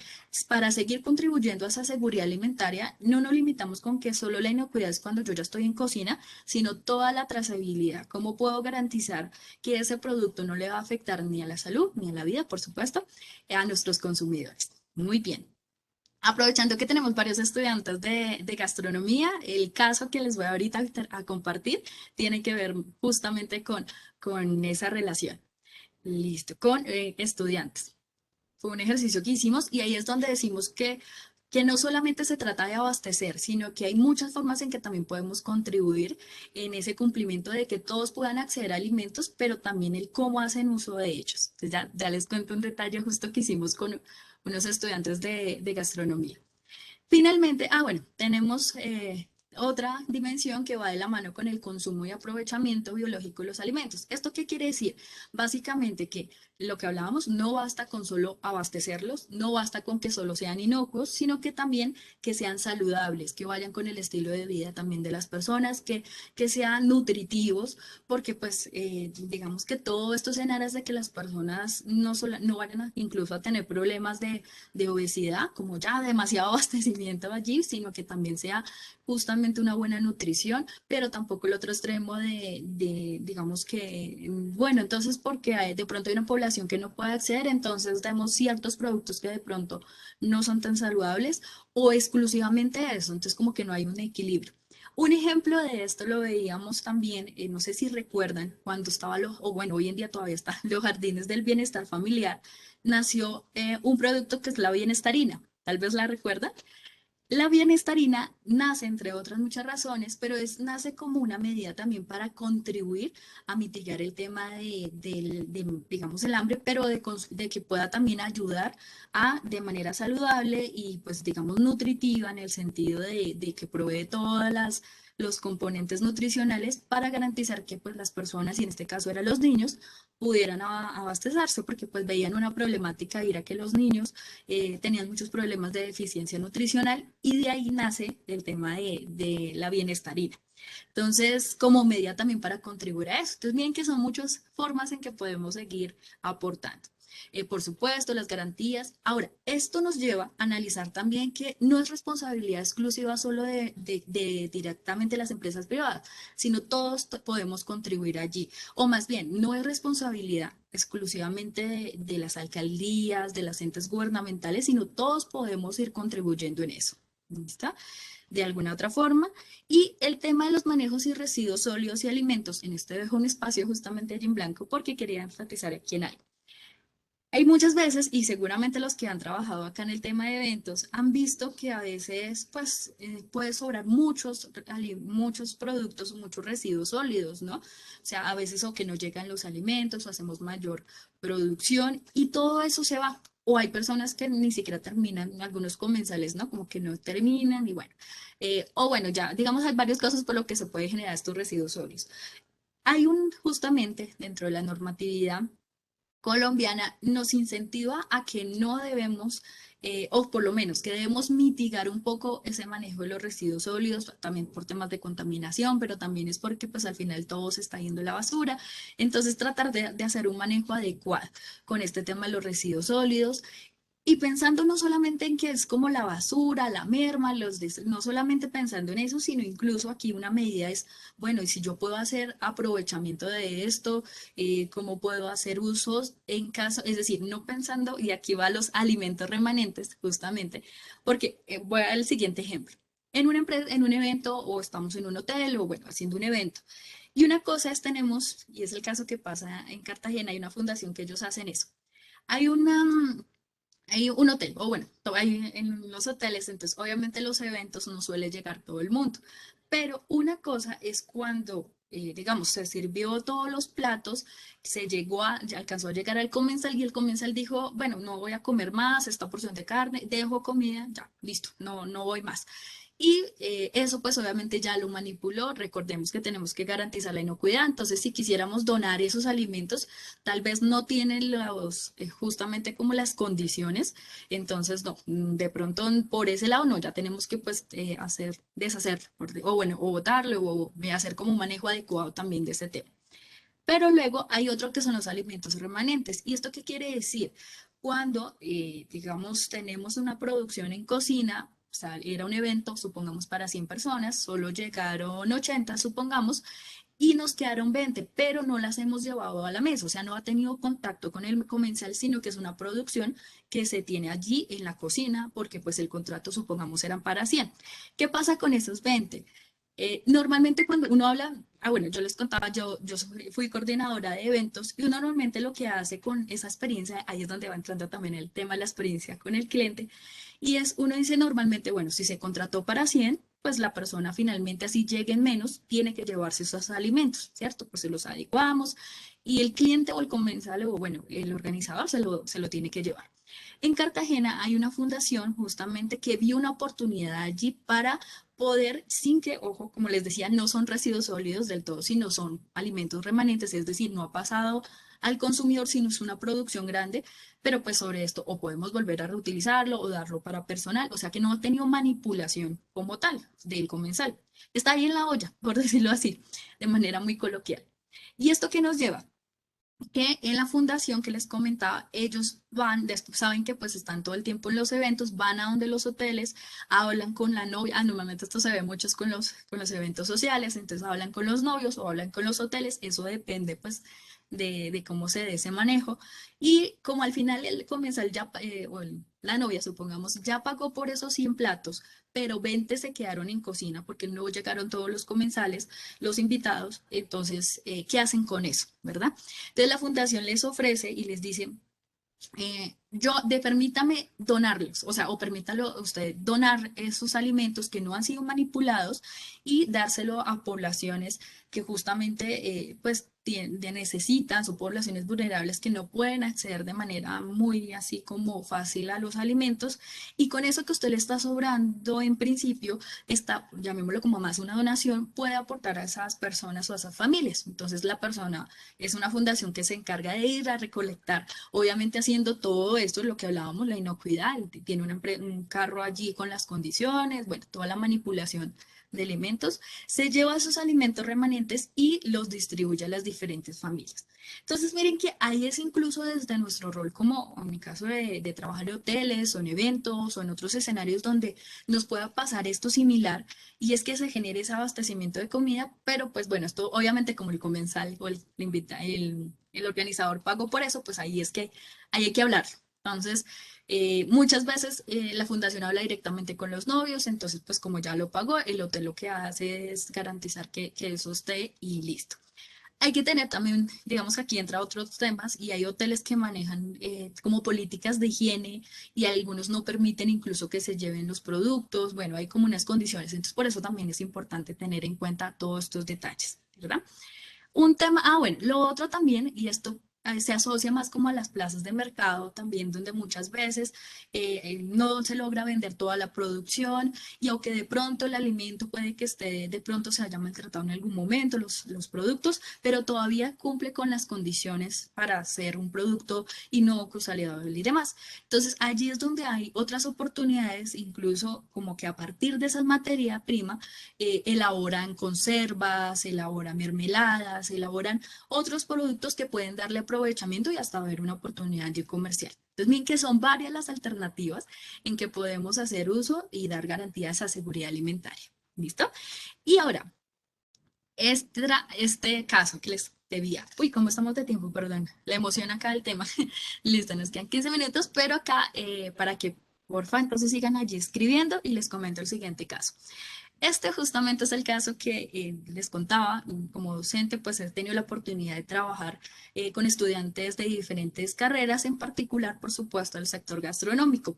para seguir contribuyendo a esa seguridad alimentaria, no nos limitamos con que solo la inocuidad es cuando yo ya estoy en cocina, sino toda la trazabilidad. ¿Cómo puedo garantizar que ese producto no le va a afectar ni a la salud, ni a la vida, por supuesto, a nuestros consumidores? Muy bien. Aprovechando que tenemos varios estudiantes de gastronomía, el caso que les voy ahorita a compartir tiene que ver justamente con esa relación. Listo, con estudiantes. Fue un ejercicio que hicimos y ahí es donde decimos que no solamente se trata de abastecer, sino que hay muchas formas en que también podemos contribuir en ese cumplimiento de que todos puedan acceder a alimentos, pero también el cómo hacen uso de ellos. Entonces ya les cuento un detalle justo que hicimos con unos estudiantes de gastronomía. Finalmente, bueno, tenemos otra dimensión que va de la mano con el consumo y aprovechamiento biológico de los alimentos. ¿Esto qué quiere decir? Básicamente que lo que hablábamos no basta con solo abastecerlos, no basta con que solo sean inocuos, sino que también que sean saludables, que vayan con el estilo de vida también de las personas, que sean nutritivos, porque pues digamos que todo esto es en aras de que las personas no vayan incluso a tener problemas de obesidad, como ya demasiado abastecimiento allí, sino que también sea justamente una buena nutrición, pero tampoco el otro extremo digamos que, bueno, entonces porque de pronto hay una población que no puede acceder, entonces damos ciertos productos que de pronto no son tan saludables o exclusivamente eso, entonces como que no hay un equilibrio. Un ejemplo de esto lo veíamos también, no sé si recuerdan, cuando o bueno, hoy en día todavía están los jardines del bienestar familiar, nació un producto que es la bienestarina. Tal vez la recuerdan. La bienestarina nace, entre otras muchas razones, pero nace como una medida también para contribuir a mitigar el tema digamos, el hambre, pero de que pueda también ayudar de manera saludable y, pues, digamos, nutritiva en el sentido de que provee todas los componentes nutricionales para garantizar que, pues, las personas, y en este caso eran los niños, pudieran abastecerse, porque pues veían una problemática y era que los niños tenían muchos problemas de deficiencia nutricional y de ahí nace el tema de la bienestarina. Entonces, como medida también para contribuir a eso. Entonces, miren que son muchas formas en que podemos seguir aportando. Por supuesto, las garantías. Ahora, esto nos lleva a analizar también que no es responsabilidad exclusiva solo de directamente las empresas privadas, sino todos podemos contribuir allí. O más bien, no es responsabilidad exclusivamente de las alcaldías, de las entes gubernamentales, sino todos podemos ir contribuyendo en eso. ¿Listo? De alguna otra forma. Y el tema de los manejos y residuos sólidos y alimentos, en este dejo un espacio justamente allí en blanco porque quería enfatizar aquí en algo. Hay muchas veces, y seguramente los que han trabajado acá en el tema de eventos han visto que a veces pues puede sobrar muchos productos o muchos residuos sólidos, ¿no? O sea, a veces o que no llegan los alimentos o hacemos mayor producción y todo eso se va. O hay personas que ni siquiera terminan, algunos comensales, ¿no? Como que no terminan y bueno. O bueno, ya digamos hay varios casos por lo que se puede generar estos residuos sólidos. Justamente dentro de la normatividad colombiana nos incentiva a que no debemos, o por lo menos que debemos mitigar un poco ese manejo de los residuos sólidos, también por temas de contaminación, pero también es porque pues al final todo se está yendo a la basura. Entonces tratar de hacer un manejo adecuado con este tema de los residuos sólidos. Y pensando no solamente en que es como la basura, la merma, no solamente pensando en eso, sino incluso aquí una medida es, bueno, y si yo puedo hacer aprovechamiento de esto, cómo puedo hacer usos en caso, es decir, no pensando, y aquí va los alimentos remanentes, justamente, porque voy al siguiente ejemplo. En un evento, o estamos en un hotel, o bueno, haciendo un evento. Y una cosa es y es el caso que pasa en Cartagena, hay una fundación que ellos hacen eso. Hay hay un hotel, o bueno, hay en los hoteles, entonces obviamente los eventos no suele llegar todo el mundo, pero una cosa es cuando, digamos, se sirvió todos los platos, ya alcanzó a llegar al comensal y el comensal dijo, bueno, no voy a comer más, esta porción de carne, dejo comida, ya, listo, no voy más. Y eso pues obviamente ya lo manipuló. Recordemos que tenemos que garantizar la inocuidad. Entonces si quisiéramos donar esos alimentos, tal vez no tienen justamente como las condiciones. Entonces no, de pronto por ese lado no, ya tenemos que pues deshacer, o bueno, o botarlo o hacer como un manejo adecuado también de ese tema. Pero luego hay otro que son los alimentos remanentes. ¿Y esto qué quiere decir? Cuando, digamos, tenemos una producción en cocina, o sea, era un evento, supongamos, para 100 personas, solo llegaron 80, supongamos, y nos quedaron 20, pero no las hemos llevado a la mesa, o sea, no ha tenido contacto con el comensal, sino que es una producción que se tiene allí en la cocina, porque pues el contrato, supongamos, eran para 100. ¿Qué pasa con esos 20? Normalmente cuando uno habla, bueno, yo les contaba, yo fui coordinadora de eventos y uno normalmente lo que hace con esa experiencia, ahí es donde va entrando también el tema de la experiencia con el cliente, y es, uno dice normalmente, bueno, si se contrató para 100, pues la persona finalmente así lleguen menos, tiene que llevarse esos alimentos, ¿cierto? Pues se los adecuamos y el cliente o el comensal o bueno, el organizador se lo tiene que llevar. En Cartagena hay una fundación justamente que vio una oportunidad allí para poder, sin que, ojo, como les decía, no son residuos sólidos del todo, sino son alimentos remanentes, es decir, no ha pasado al consumidor, sino es una producción grande, pero pues sobre esto o podemos volver a reutilizarlo o darlo para personal, o sea que no ha tenido manipulación como tal del comensal. Está ahí en la olla, por decirlo así, de manera muy coloquial. ¿Y esto qué nos lleva? Que en la fundación que les comentaba, ellos van, después saben que pues están todo el tiempo en los eventos, van a donde los hoteles, hablan con la novia, normalmente esto se ve muchos con los eventos sociales, entonces hablan con los novios o hablan con los hoteles, eso depende pues de cómo se dé ese manejo, y como al final el comensal ya, la novia supongamos, ya pagó por esos 100 platos, pero 20 se quedaron en cocina porque no llegaron todos los comensales, los invitados, entonces, ¿qué hacen con eso, verdad? Entonces la fundación les ofrece y les dice, permítame donarlos, o sea, o permítalo usted donar esos alimentos que no han sido manipulados y dárselo a poblaciones que justamente pues necesitan, son poblaciones vulnerables que no pueden acceder de manera muy así como fácil a los alimentos, y con eso que usted le está sobrando en principio, está, llamémoslo como más una donación, puede aportar a esas personas o a esas familias. Entonces la persona es una fundación que se encarga de ir a recolectar. Obviamente haciendo todo esto, lo que hablábamos, la inocuidad, tiene un carro allí con las condiciones, bueno, toda la manipulación de alimentos, se lleva esos alimentos remanentes y los distribuye a las diferentes familias. Entonces, miren que ahí es incluso desde nuestro rol, como en mi caso de trabajar en hoteles o en eventos o en otros escenarios donde nos pueda pasar esto similar, y es que se genere ese abastecimiento de comida, pero pues bueno, esto obviamente como el comensal o el organizador pagó por eso, pues ahí es que ahí hay que hablar. Entonces, muchas veces la fundación habla directamente con los novios, entonces pues como ya lo pagó, el hotel lo que hace es garantizar que eso esté y listo. Hay que tener también, digamos que aquí entra otros temas y hay hoteles que manejan como políticas de higiene y algunos no permiten incluso que se lleven los productos. Bueno, hay como unas condiciones, entonces por eso también es importante tener en cuenta todos estos detalles, ¿verdad? Un tema, bueno, lo otro también, y esto se asocia más como a las plazas de mercado también, donde muchas veces no se logra vender toda la producción y aunque de pronto el alimento puede que esté, de pronto se haya maltratado en algún momento los productos, pero todavía cumple con las condiciones para ser un producto inocuo, saludable y demás. Entonces allí es donde hay otras oportunidades, incluso como que a partir de esa materia prima, elaboran conservas, elaboran mermeladas, elaboran otros productos que pueden darle aprovechamiento y hasta ver una oportunidad de comercial. Entonces, miren que son varias las alternativas en que podemos hacer uso y dar garantías a seguridad alimentaria. ¿Listo? Y ahora, este caso que les debía. Uy, ¿cómo estamos de tiempo? Perdón, la emoción acá del tema. Listo, nos quedan 15 minutos, pero acá para que porfa, entonces sigan allí escribiendo y les comento el siguiente caso. Este justamente es el caso que les contaba. Como docente, pues he tenido la oportunidad de trabajar con estudiantes de diferentes carreras, en particular, por supuesto, el sector gastronómico.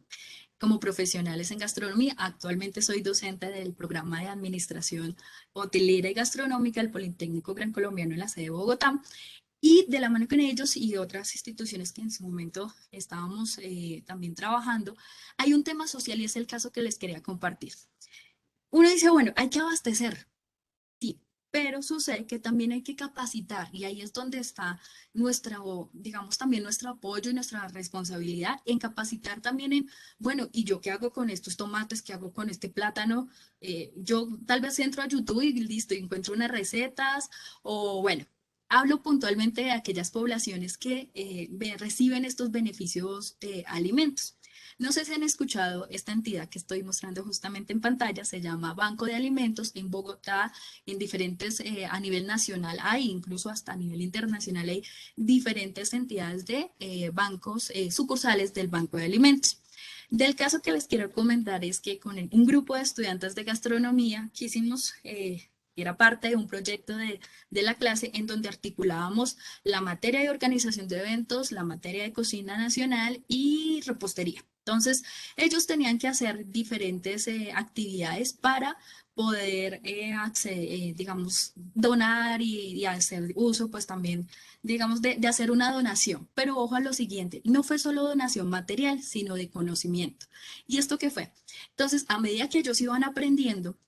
Como profesionales en gastronomía, actualmente soy docente del programa de Administración Hotelera y Gastronómica del Politécnico Gran Colombiano en la sede de Bogotá. Y de la mano con ellos y otras instituciones que en su momento estábamos también trabajando, hay un tema social y es el caso que les quería compartir. uno dice, bueno, hay que abastecer. Sí, pero sucede que también hay que capacitar y ahí es donde está digamos, también nuestro apoyo y nuestra responsabilidad en capacitar también en, bueno, ¿y yo qué hago con estos tomates? ¿Qué hago con este plátano? Yo tal vez entro a YouTube y listo, encuentro unas recetas o bueno. Hablo puntualmente de aquellas poblaciones que reciben estos beneficios de alimentos. No sé si han escuchado esta entidad que estoy mostrando justamente en pantalla, se llama Banco de Alimentos en Bogotá, en diferentes, a nivel nacional hay, incluso hasta a nivel internacional hay diferentes entidades de bancos, sucursales del Banco de Alimentos. Del caso que les quiero comentar es que con un grupo de estudiantes de gastronomía quisimos, era parte de un proyecto de la clase en donde articulábamos la materia de organización de eventos, la materia de cocina nacional y repostería. Entonces, ellos tenían que hacer diferentes actividades para poder, digamos, donar y hacer uso, pues también, digamos, de hacer una donación. Pero ojo a lo siguiente, no fue solo donación material, sino de conocimiento. ¿Y esto qué fue? Entonces, a medida que ellos iban aprendiendo,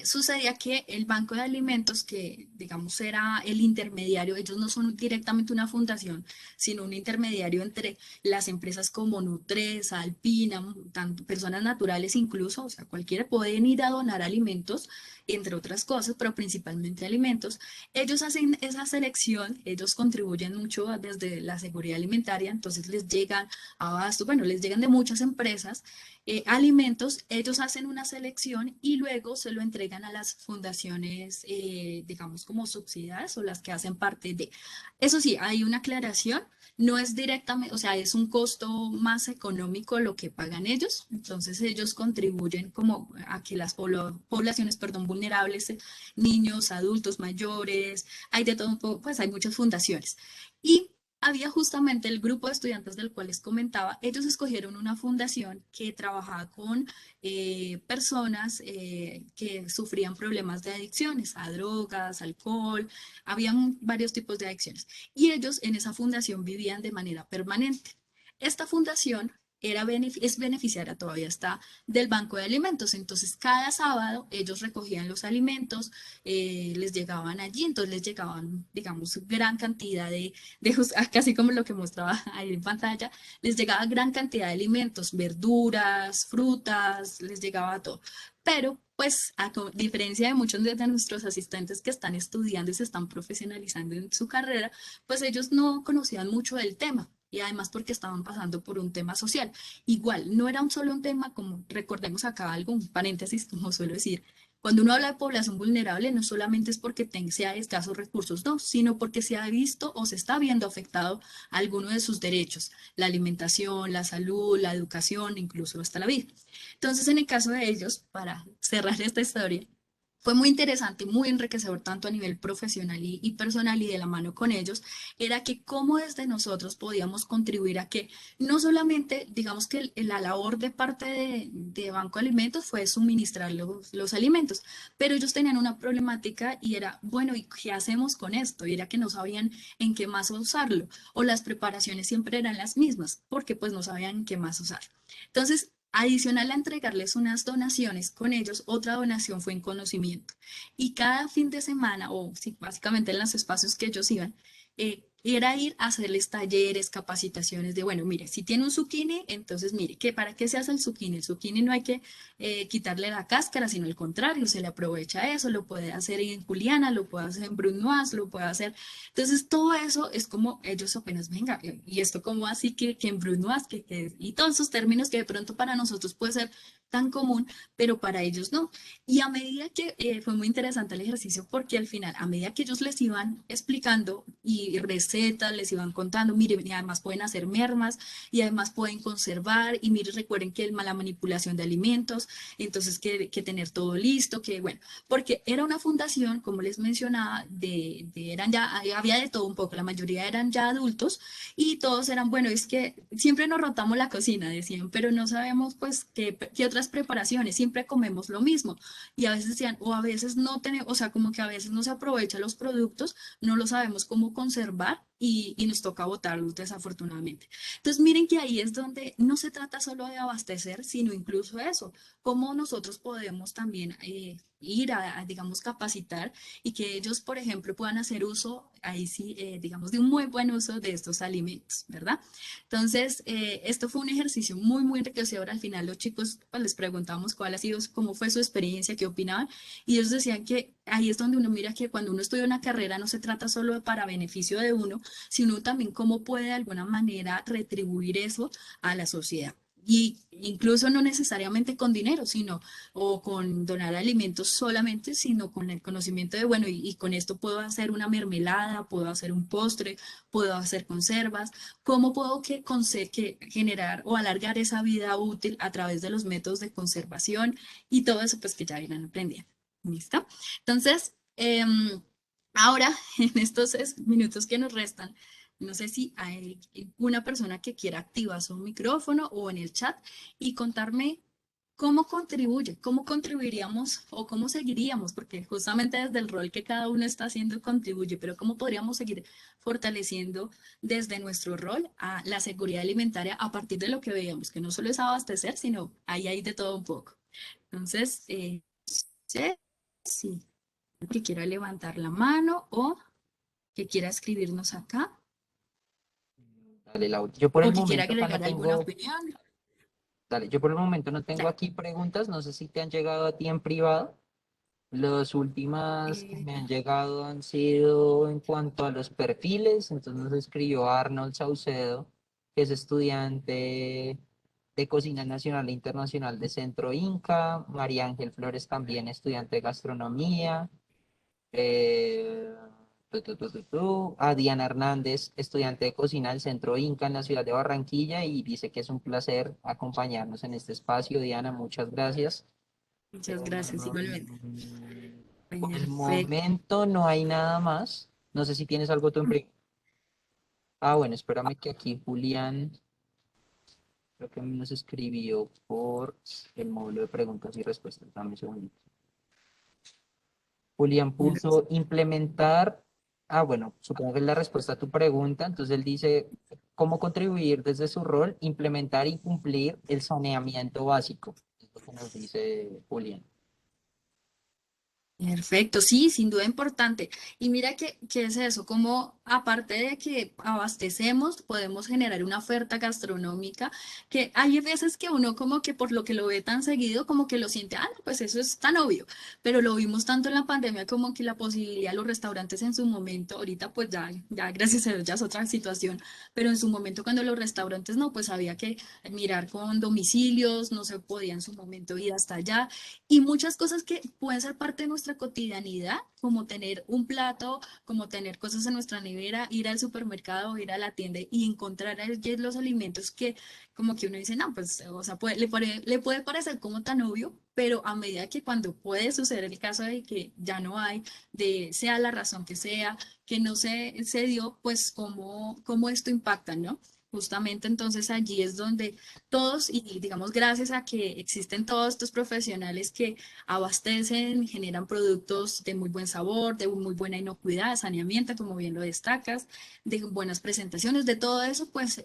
sucedía que el Banco de Alimentos, que digamos era el intermediario, ellos no son directamente una fundación, sino un intermediario entre las empresas como Nutresa, Alpina, tanto personas naturales incluso, o sea, cualquiera pueden ir a donar alimentos, entre otras cosas, pero principalmente alimentos. Ellos hacen esa selección, ellos contribuyen mucho desde la seguridad alimentaria, entonces les llegan abasto, bueno, les llegan de muchas empresas alimentos, ellos hacen una selección y luego se lo entregan a las fundaciones, digamos, como subsidiadas o las que hacen parte de. Eso sí, hay una aclaración, no es directamente, o sea, es un costo más económico lo que pagan ellos, entonces ellos contribuyen como a que las poblaciones, perdón, vulnerables, niños, adultos, mayores, hay de todo un poco, pues hay muchas fundaciones. Y había justamente el grupo de estudiantes del cual les comentaba, ellos escogieron una fundación que trabajaba con personas que sufrían problemas de adicciones a drogas, alcohol, habían varios tipos de adicciones. Y ellos en esa fundación vivían de manera permanente. Esta fundación es beneficiaria, todavía está, del Banco de Alimentos. Entonces, cada sábado ellos recogían los alimentos, les llegaban allí, entonces les llegaban, digamos, gran cantidad casi como lo que mostraba ahí en pantalla, les llegaba gran cantidad de alimentos, verduras, frutas, les llegaba todo. Pero, pues, a diferencia de muchos de nuestros asistentes que están estudiando y se están profesionalizando en su carrera, pues ellos no conocían mucho del tema. Y además porque estaban pasando por un tema social. Igual, no era un solo un tema, como recordemos acá algo, un paréntesis, como suelo decir, cuando uno habla de población vulnerable, no solamente es porque sea de escasos recursos, no, sino porque se ha visto o se está viendo afectado alguno de sus derechos, la alimentación, la salud, la educación, incluso hasta la vida. Entonces, en el caso de ellos, para cerrar esta historia, fue muy interesante, muy enriquecedor tanto a nivel profesional y personal y de la mano con ellos, era que cómo desde nosotros podíamos contribuir a que no solamente, digamos que la labor de parte de Banco de Alimentos fue suministrar los alimentos, pero ellos tenían una problemática y era, bueno, ¿y qué hacemos con esto? Y era que no sabían en qué más usarlo, o las preparaciones siempre eran las mismas, porque pues no sabían en qué más usar. Entonces, adicional a entregarles unas donaciones con ellos, otra donación fue en conocimiento. Y cada fin de semana, o sí, básicamente en los espacios que ellos iban, era ir a hacerles talleres, capacitaciones de, bueno, mire, si tiene un zucchini, entonces mire, ¿para qué se hace el zucchini? El zucchini no hay que quitarle la cáscara, sino al contrario, se le aprovecha eso, lo puede hacer en juliana, lo puede hacer en brunoise, lo puede hacer. Entonces, todo eso es como ellos apenas, venga, y esto como así que en brunoise, y todos esos términos que de pronto para nosotros puede ser tan común, pero para ellos no. Y a medida que fue muy interesante el ejercicio, porque al final, a medida que ellos les iban explicando y recetas, les iban contando, miren, y además pueden hacer mermas, y además pueden conservar, y miren, recuerden que la manipulación de alimentos, entonces que tener todo listo, que bueno, porque era una fundación, como les mencionaba, eran ya, había de todo un poco, la mayoría eran ya adultos, y todos eran, bueno, es que siempre nos rotamos la cocina, decían, pero no sabemos pues qué otras preparaciones, siempre comemos lo mismo. Y a veces decían, o a veces no tenemos, o sea, como que a veces no se aprovechan los productos, no lo sabemos cómo conservar y nos toca botarlos desafortunadamente. Entonces, miren que ahí es donde no se trata solo de abastecer, sino incluso eso, cómo nosotros podemos también ir digamos, capacitar y que ellos, por ejemplo, puedan hacer uso, ahí sí, digamos, de un muy buen uso de estos alimentos, ¿verdad? Entonces, esto fue un ejercicio muy, muy enriquecedor. Al final, los chicos, pues, les preguntamos cuál ha sido, cómo fue su experiencia, qué opinaban, y ellos decían que ahí es donde uno mira que cuando uno estudia una carrera no se trata solo para beneficio de uno, sino también cómo puede de alguna manera retribuir eso a la sociedad. Y incluso no necesariamente con dinero, sino o con donar alimentos solamente, sino con el conocimiento de, bueno, y con esto puedo hacer una mermelada, puedo hacer un postre, puedo hacer conservas, cómo puedo que generar o alargar esa vida útil a través de los métodos de conservación y todo eso pues que ya irán aprendiendo. ¿Listo? Entonces, ahora en estos minutos que nos restan, no sé si hay una persona que quiera activar su micrófono o en el chat y contarme cómo contribuye, cómo contribuiríamos o cómo seguiríamos, porque justamente desde el rol que cada uno está haciendo contribuye, pero cómo podríamos seguir fortaleciendo desde nuestro rol a la seguridad alimentaria a partir de lo que veíamos, que no solo es abastecer, sino ahí hay de todo un poco. Entonces, sí, que quiera levantar la mano o que quiera escribirnos acá Dale, Laura. Yo por o el que quiera momento acá no agregar alguna tengo, opinión. dale, yo por el momento no tengo Ya. aquí preguntas, no sé si te han llegado a ti en privado. Las últimas que Eh, me han llegado han sido en cuanto a los perfiles, entonces nos escribió Arnold Saucedo, que es estudiante de Cocina Nacional e Internacional de Centro Inca, María Ángel Flores también estudiante de Gastronomía, eh, a Diana Hernández, estudiante de Cocina del Centro Inca en la ciudad de Barranquilla y dice que es un placer acompañarnos en este espacio. Diana, muchas gracias. muchas gracias, igualmente. Por el Perfecto. momento no hay nada más. No sé si tienes algo tú en Ah, bueno, espérame que aquí Julián, creo que nos escribió por el módulo de preguntas y respuestas. Dame un segundito. Julián puso implementar. Ah, bueno, supongo que es la respuesta a tu pregunta. Entonces él dice, ¿cómo contribuir desde su rol, implementar y cumplir el saneamiento básico? Es lo que nos dice Julián. Perfecto, sí, sin duda importante. Y mira que es eso, como aparte de que abastecemos, podemos generar una oferta gastronómica, que hay veces que uno como que por lo que lo ve tan seguido, como que lo siente, ah, no, pues eso es tan obvio, pero lo vimos tanto en la pandemia como que la posibilidad, los restaurantes en su momento, ahorita pues ya gracias a Dios ya es otra situación, pero en su momento cuando los restaurantes no, pues había que mirar con domicilios, no se podía en su momento ir hasta allá y muchas cosas que pueden ser parte de nuestra cotidianidad, como tener un plato, como tener cosas en nuestra nevera, ir al supermercado, ir a la tienda y encontrar allí los alimentos que como que uno dice, no, pues, o sea, le puede parecer como tan obvio, pero a medida que cuando puede suceder el caso de que ya no hay, de sea la razón que no se dio, pues cómo esto impacta, ¿no? Justamente entonces allí es donde todos, y digamos, gracias a que existen todos estos profesionales que abastecen, generan productos de muy buen sabor, de muy buena inocuidad, saneamiento, como bien lo destacas, de buenas presentaciones, de todo eso, pues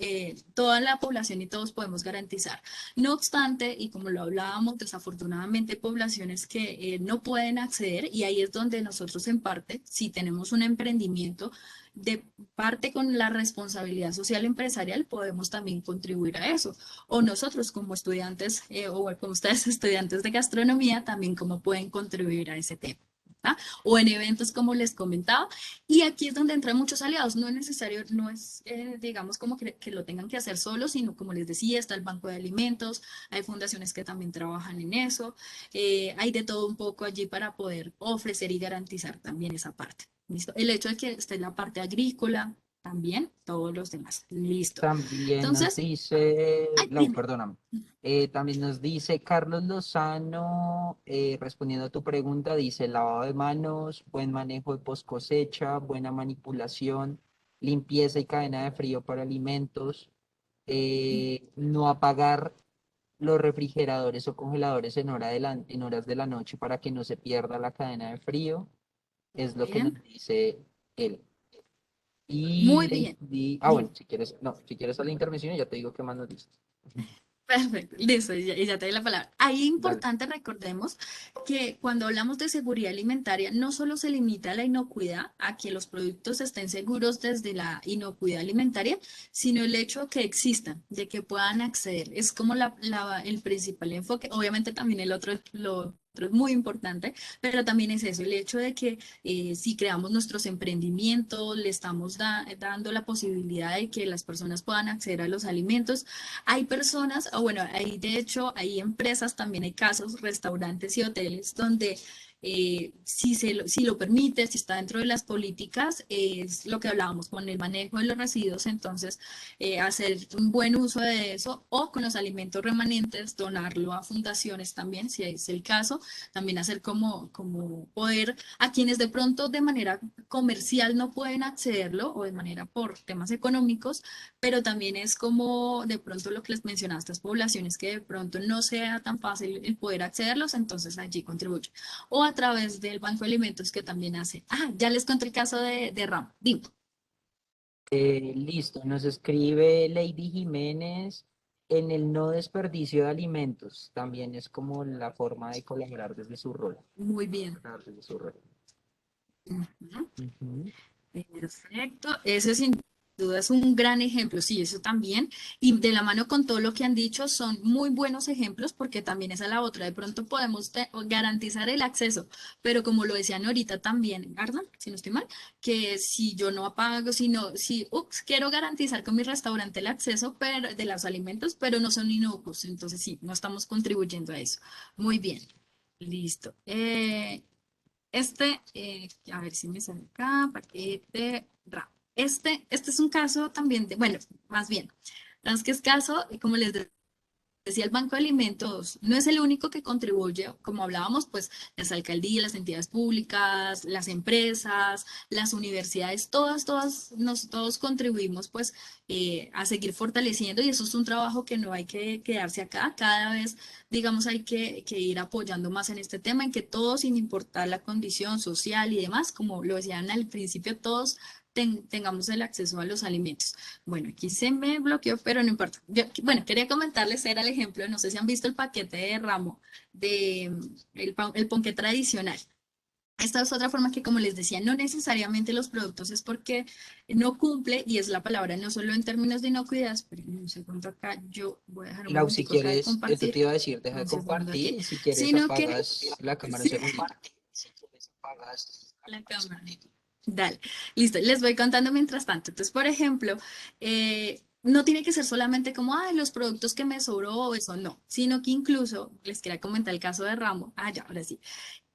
toda la población y todos podemos garantizar. No obstante, y como lo hablábamos, desafortunadamente hay poblaciones que no pueden acceder y ahí es donde nosotros en parte, si tenemos un emprendimiento, de parte con la responsabilidad social empresarial, podemos también contribuir a eso o nosotros como estudiantes o como ustedes estudiantes de gastronomía también cómo pueden contribuir a ese tema. ¿Ah? O en eventos como les comentaba, y aquí es donde entran muchos aliados, no es necesario, no es, digamos, como que lo tengan que hacer solos, sino como les decía, está el Banco de Alimentos, hay fundaciones que también trabajan en eso, hay de todo un poco allí para poder ofrecer y garantizar también esa parte. ¿Listo? El hecho de que esté la parte agrícola, también todos los demás. Listo. También nos Entonces, dice, ay, Lau, dime. perdóname. También nos dice Carlos Lozano, respondiendo a tu pregunta, dice lavado de manos, buen manejo de post cosecha, buena manipulación, limpieza y cadena de frío para alimentos, no apagar los refrigeradores o congeladores en horas de la noche para que no se pierda la cadena de frío, es lo que Bien, nos dice él. Y Muy bien. bueno, si quieres, no, si quieres a la intervención, ya te digo qué más nos dices. Perfecto, listo, y ya te doy la palabra. Ahí Dale. importante recordemos que cuando hablamos de seguridad alimentaria, no solo se limita a la inocuidad, a que los productos estén seguros desde la inocuidad alimentaria, sino el hecho que existan, de que puedan acceder. Es como el principal enfoque. Obviamente también lo otro es muy importante, pero también es eso, el hecho de que si creamos nuestros emprendimientos, le estamos dando la posibilidad de que las personas puedan acceder a los alimentos. Hay personas, o bueno, hay de hecho, hay empresas, también hay casos, restaurantes y hoteles donde si lo permite, si está dentro de las políticas, es lo que hablábamos con el manejo de los residuos, entonces hacer un buen uso de eso o con los alimentos remanentes, donarlo a fundaciones también, si es el caso, también hacer como poder a quienes de pronto de manera comercial no pueden accederlo o de manera por temas económicos, pero también es como de pronto lo que les mencionaba, estas poblaciones que de pronto no sea tan fácil el poder accederlos, entonces allí contribuye. O a través del Banco de Alimentos que también hace. Ah, ya les conté el caso de Ram. Dime. Listo, nos escribe Lady Jiménez en el no desperdicio de alimentos. También es como la forma de colaborar desde su rol. Muy bien. Desde su rol. Ujú. Ujú. Perfecto. Ese sin duda es un gran ejemplo, sí, eso también. Y de la mano con todo lo que han dicho, son muy buenos ejemplos porque también esa es la otra. De pronto podemos garantizar el acceso, pero como lo decían ahorita también, Arda, si no estoy mal, que si yo no apago, si quiero garantizar con mi restaurante el acceso de los alimentos, pero no son inocuos, entonces sí, no estamos contribuyendo a eso. Muy bien, listo. A ver si me sale acá, paquete, RAW. Este es un caso también de, bueno, más bien, que es caso, como les decía, el Banco de Alimentos no es el único que contribuye, como hablábamos, pues las alcaldías, las entidades públicas, las empresas, las universidades, todos contribuimos pues a seguir fortaleciendo y eso es un trabajo que no hay que quedarse acá, cada vez, digamos, hay que ir apoyando más en este tema, en que todos, sin importar la condición social y demás, como lo decían al principio, todos tengamos el acceso a los alimentos. Bueno, aquí se me bloqueó, pero no importa. Bueno, quería comentarles, era el ejemplo, no sé si han visto el paquete de ramo de el ponqué tradicional. Esta es otra forma que, como les decía, no necesariamente los productos es porque no cumple, y es la palabra, no solo en términos de inocuidad, pero un segundo acá, yo voy a dejar un Lau, si momentico acá de quieres, eso te compartir, iba a decir, deja de un segundo compartir aquí, y si quieres sino que apagas la cámara un sí, segundito. la cámara. Dale, listo. Les voy contando mientras tanto. Entonces, por ejemplo, no tiene que ser solamente como, ay, los productos que me sobró o eso, no, sino que incluso les quería comentar el caso de Ramo. Ah, ya, ahora sí.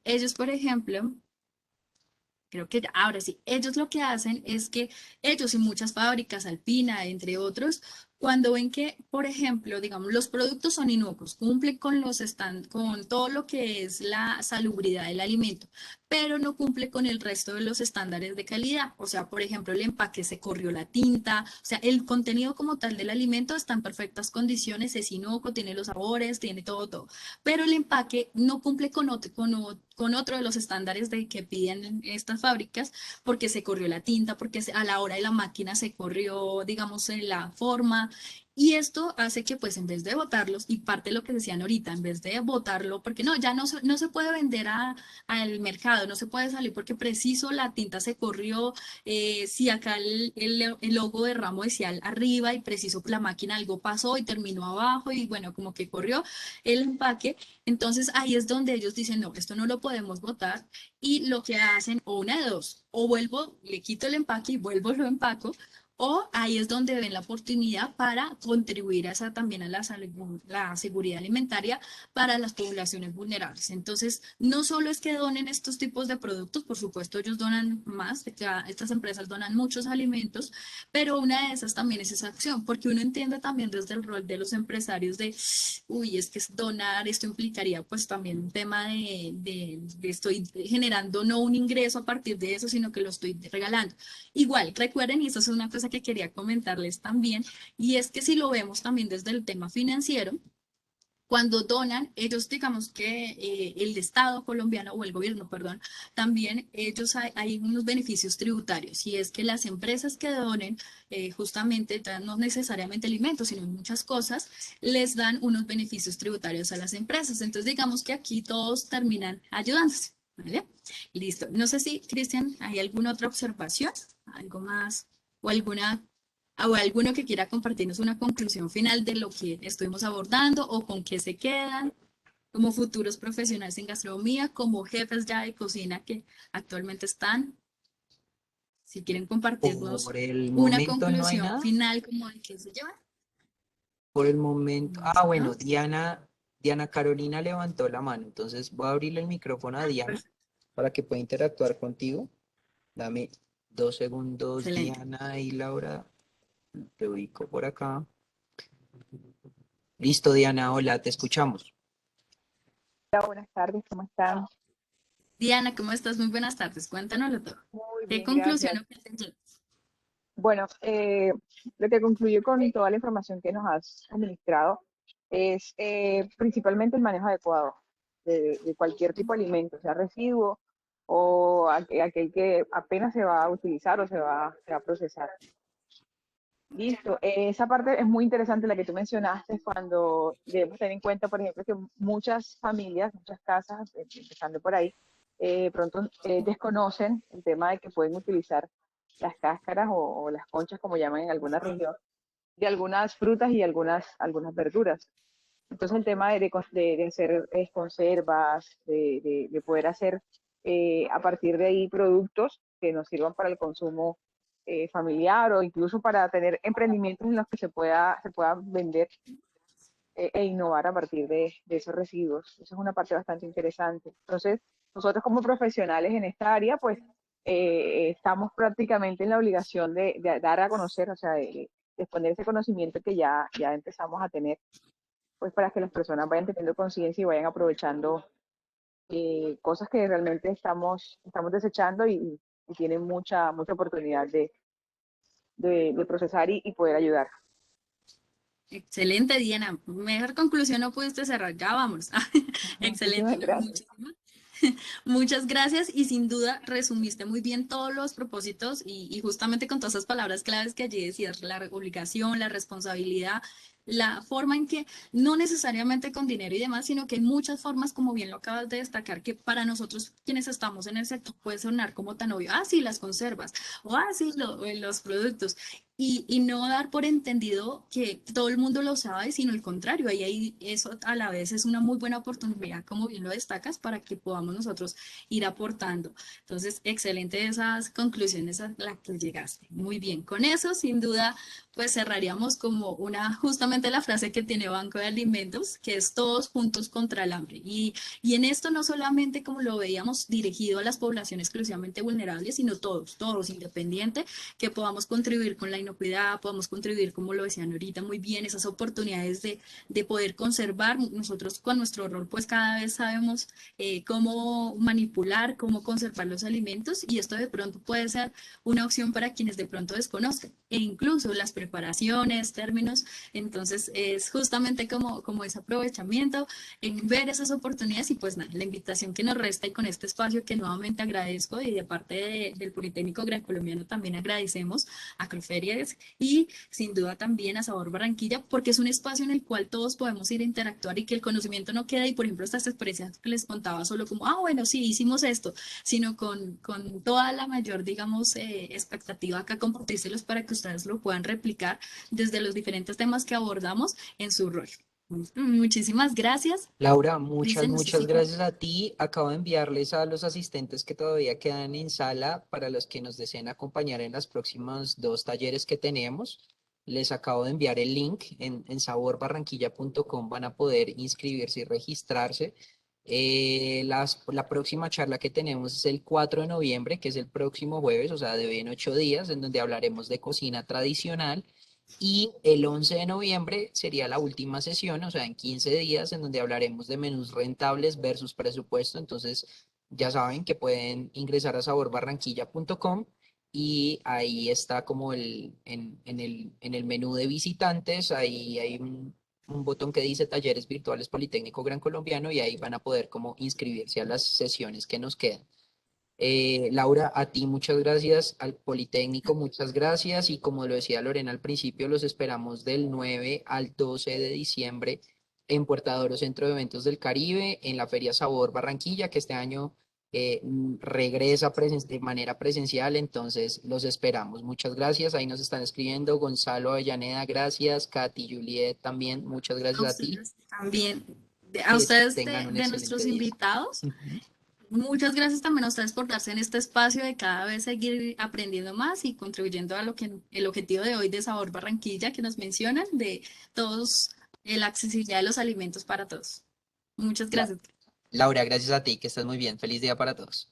Ellos, por ejemplo, creo que ya, ahora sí, ellos lo que hacen es que ellos y muchas fábricas, Alpina, entre otros, cuando ven que, por ejemplo, digamos, los productos son inocuos, cumplen con con todo lo que es la salubridad del alimento, pero no cumple con el resto de los estándares de calidad. O sea, por ejemplo, el empaque se corrió la tinta, o sea, el contenido como tal del alimento está en perfectas condiciones, es inocuo, tiene los sabores, tiene todo, pero el empaque no cumple con otro de los estándares de que piden estas fábricas, porque se corrió la tinta, porque a la hora de la máquina se corrió, digamos, en la forma. Y esto hace que, pues, en vez de botarlos, y parte de lo que decían ahorita, en vez de botarlo, porque no, ya no se puede vender al mercado, no se puede salir porque preciso la tinta se corrió, si acá el logo de ramo decía arriba y preciso la máquina algo pasó y terminó abajo y bueno, como que corrió el empaque, entonces ahí es donde ellos dicen, no, esto no lo podemos botar y lo que hacen, o una de dos, o vuelvo, le quito el empaque y vuelvo, lo empaco, o ahí es donde ven la oportunidad para contribuir a esa, también a la seguridad alimentaria para las poblaciones vulnerables. Entonces, no solo es que donen estos tipos de productos, por supuesto, ellos donan más, estas empresas donan muchos alimentos, pero una de esas también es esa acción, porque uno entiende también desde el rol de los empresarios de, uy, es que donar, esto implicaría pues también un tema de estoy generando no un ingreso a partir de eso, sino que lo estoy regalando. Igual, recuerden, y eso es una cosa que quería comentarles también, y es que si lo vemos también desde el tema financiero, Cuando donan, ellos digamos que el Estado colombiano o el gobierno, perdón, también ellos hay unos beneficios tributarios y es que las empresas que donen justamente, no necesariamente alimentos, sino muchas cosas, les dan unos beneficios tributarios a las empresas. Entonces digamos que aquí todos terminan ayudándose, ¿vale? Listo. No sé si, Cristian, ¿hay alguna otra observación? ¿Algo más? ¿O alguno que quiera compartirnos una conclusión final de lo que estuvimos abordando o con qué se quedan como futuros profesionales en gastronomía, como jefes ya de cocina que actualmente están? Si quieren compartirnos Por el una momento no hay conclusión nada. final, como de qué se llevan. Por el momento. Ah, bueno, ¿Listo? Diana Carolina levantó la mano. Entonces voy a abrirle el micrófono a Diana Perfecto. para que pueda interactuar contigo. Dame 2 segundos, Excelente. Diana y Laura. Te ubico por acá. Listo, Diana, hola, te escuchamos. Hola, buenas tardes, ¿cómo están? Diana, ¿cómo estás? Muy buenas tardes. Cuéntanoslo todo. Muy ¿Qué bien, conclusión gracias. o qué te llevas? Bueno, lo que concluyo con toda la información que nos has administrado es principalmente el manejo adecuado de cualquier tipo de alimento, sea residuo o aquel que apenas se va a utilizar o se va a procesar. Listo, esa parte es muy interesante la que tú mencionaste cuando debemos tener en cuenta, por ejemplo, que muchas familias, muchas casas, empezando por ahí, pronto desconocen el tema de que pueden utilizar las cáscaras o las conchas, como llaman en alguna región, de algunas frutas y algunas verduras. Entonces el tema de hacer conservas, de poder hacer a partir de ahí productos que nos sirvan para el consumo familiar o incluso para tener emprendimientos en los que se pueda vender e innovar a partir de esos residuos. Eso es una parte bastante interesante. Entonces, nosotros como profesionales en esta área, pues estamos prácticamente en la obligación de dar a conocer, o sea, de exponer ese conocimiento que ya empezamos a tener, pues para que las personas vayan teniendo conciencia y vayan aprovechando cosas que realmente estamos desechando y tienen mucha oportunidad de procesar y poder ayudar. Excelente, Diana. Mejor conclusión no pudiste cerrar. Ya vamos. Excelente. Muchísimas No, gracias. muchas gracias y sin duda resumiste muy bien todos los propósitos y justamente con todas esas palabras claves que allí decías, la obligación, la responsabilidad, la forma en que no necesariamente con dinero y demás, sino que hay muchas formas, como bien lo acabas de destacar, que para nosotros quienes estamos en el sector puede sonar como tan obvio, sí, las conservas, o sí, los productos. Y no dar por entendido que todo el mundo lo sabe, sino el contrario. Ahí eso a la vez es una muy buena oportunidad, como bien lo destacas, para que podamos nosotros ir aportando. Entonces, excelente esas conclusiones a las que llegaste. Muy bien. Con eso, sin duda, pues cerraríamos como justamente la frase que tiene Banco de Alimentos, que es todos juntos contra el hambre. Y en esto no solamente como lo veíamos dirigido a las poblaciones exclusivamente vulnerables, sino todos, independiente que podamos contribuir con la inocuidad, podamos contribuir, como lo decían ahorita muy bien, esas oportunidades de poder conservar. Nosotros con nuestro rol, pues cada vez sabemos cómo manipular, cómo conservar los alimentos y esto de pronto puede ser una opción para quienes de pronto desconozcan e incluso las preparaciones, términos. Entonces es justamente como ese aprovechamiento en ver esas oportunidades y pues nada, la invitación que nos resta y con este espacio que nuevamente agradezco y de parte del Politécnico Gran Colombiano también agradecemos a Croferias y sin duda también a Sabor Barranquilla porque es un espacio en el cual todos podemos ir a interactuar y que el conocimiento no queda y por ejemplo estas experiencias que les contaba solo como, bueno, sí, hicimos esto, sino con toda la mayor, digamos, expectativa acá compartírselos para que ustedes lo puedan replicar desde los diferentes temas que abordamos en su rol. Muchísimas gracias. Laura, muchas, Cristian, no sé si muchas gracias a ti. Acabo de enviarles a los asistentes que todavía quedan en sala para los que nos deseen acompañar en las próximas 2 talleres que tenemos. Les acabo de enviar el link en saborbarranquilla.com. Van a poder inscribirse y registrarse. La próxima charla que tenemos es el 4 de noviembre, que es el próximo jueves, o sea, en 8 días, en donde hablaremos de cocina tradicional. Y el 11 de noviembre sería la última sesión, o sea, en 15 días, en donde hablaremos de menús rentables versus presupuesto. Entonces, ya saben que pueden ingresar a saborbarranquilla.com y ahí está como en el menú de visitantes, ahí hay un botón que dice Talleres Virtuales Politécnico Gran Colombiano y ahí van a poder como inscribirse a las sesiones que nos quedan. Laura, a ti muchas gracias, al Politécnico muchas gracias y como lo decía Lorena al principio, los esperamos del 9 al 12 de diciembre en Puerta de Oro Centro de Eventos del Caribe, en la Feria Sabor Barranquilla, que este año regresa de manera presencial, entonces los esperamos. Muchas gracias, ahí nos están escribiendo Gonzalo Avellaneda, gracias, Katy Juliet también, muchas A gracias a ti, ustedes también, a que ustedes tengan un de excelente nuestros día. invitados. Ujú. Muchas gracias también a ustedes por darse en este espacio de cada vez seguir aprendiendo más y contribuyendo a lo que el objetivo de hoy de Sabor Barranquilla que nos mencionan, de todos, la accesibilidad de los alimentos para todos. Muchas La- gracias. Laura, gracias a ti, que estás muy bien. Feliz día para todos.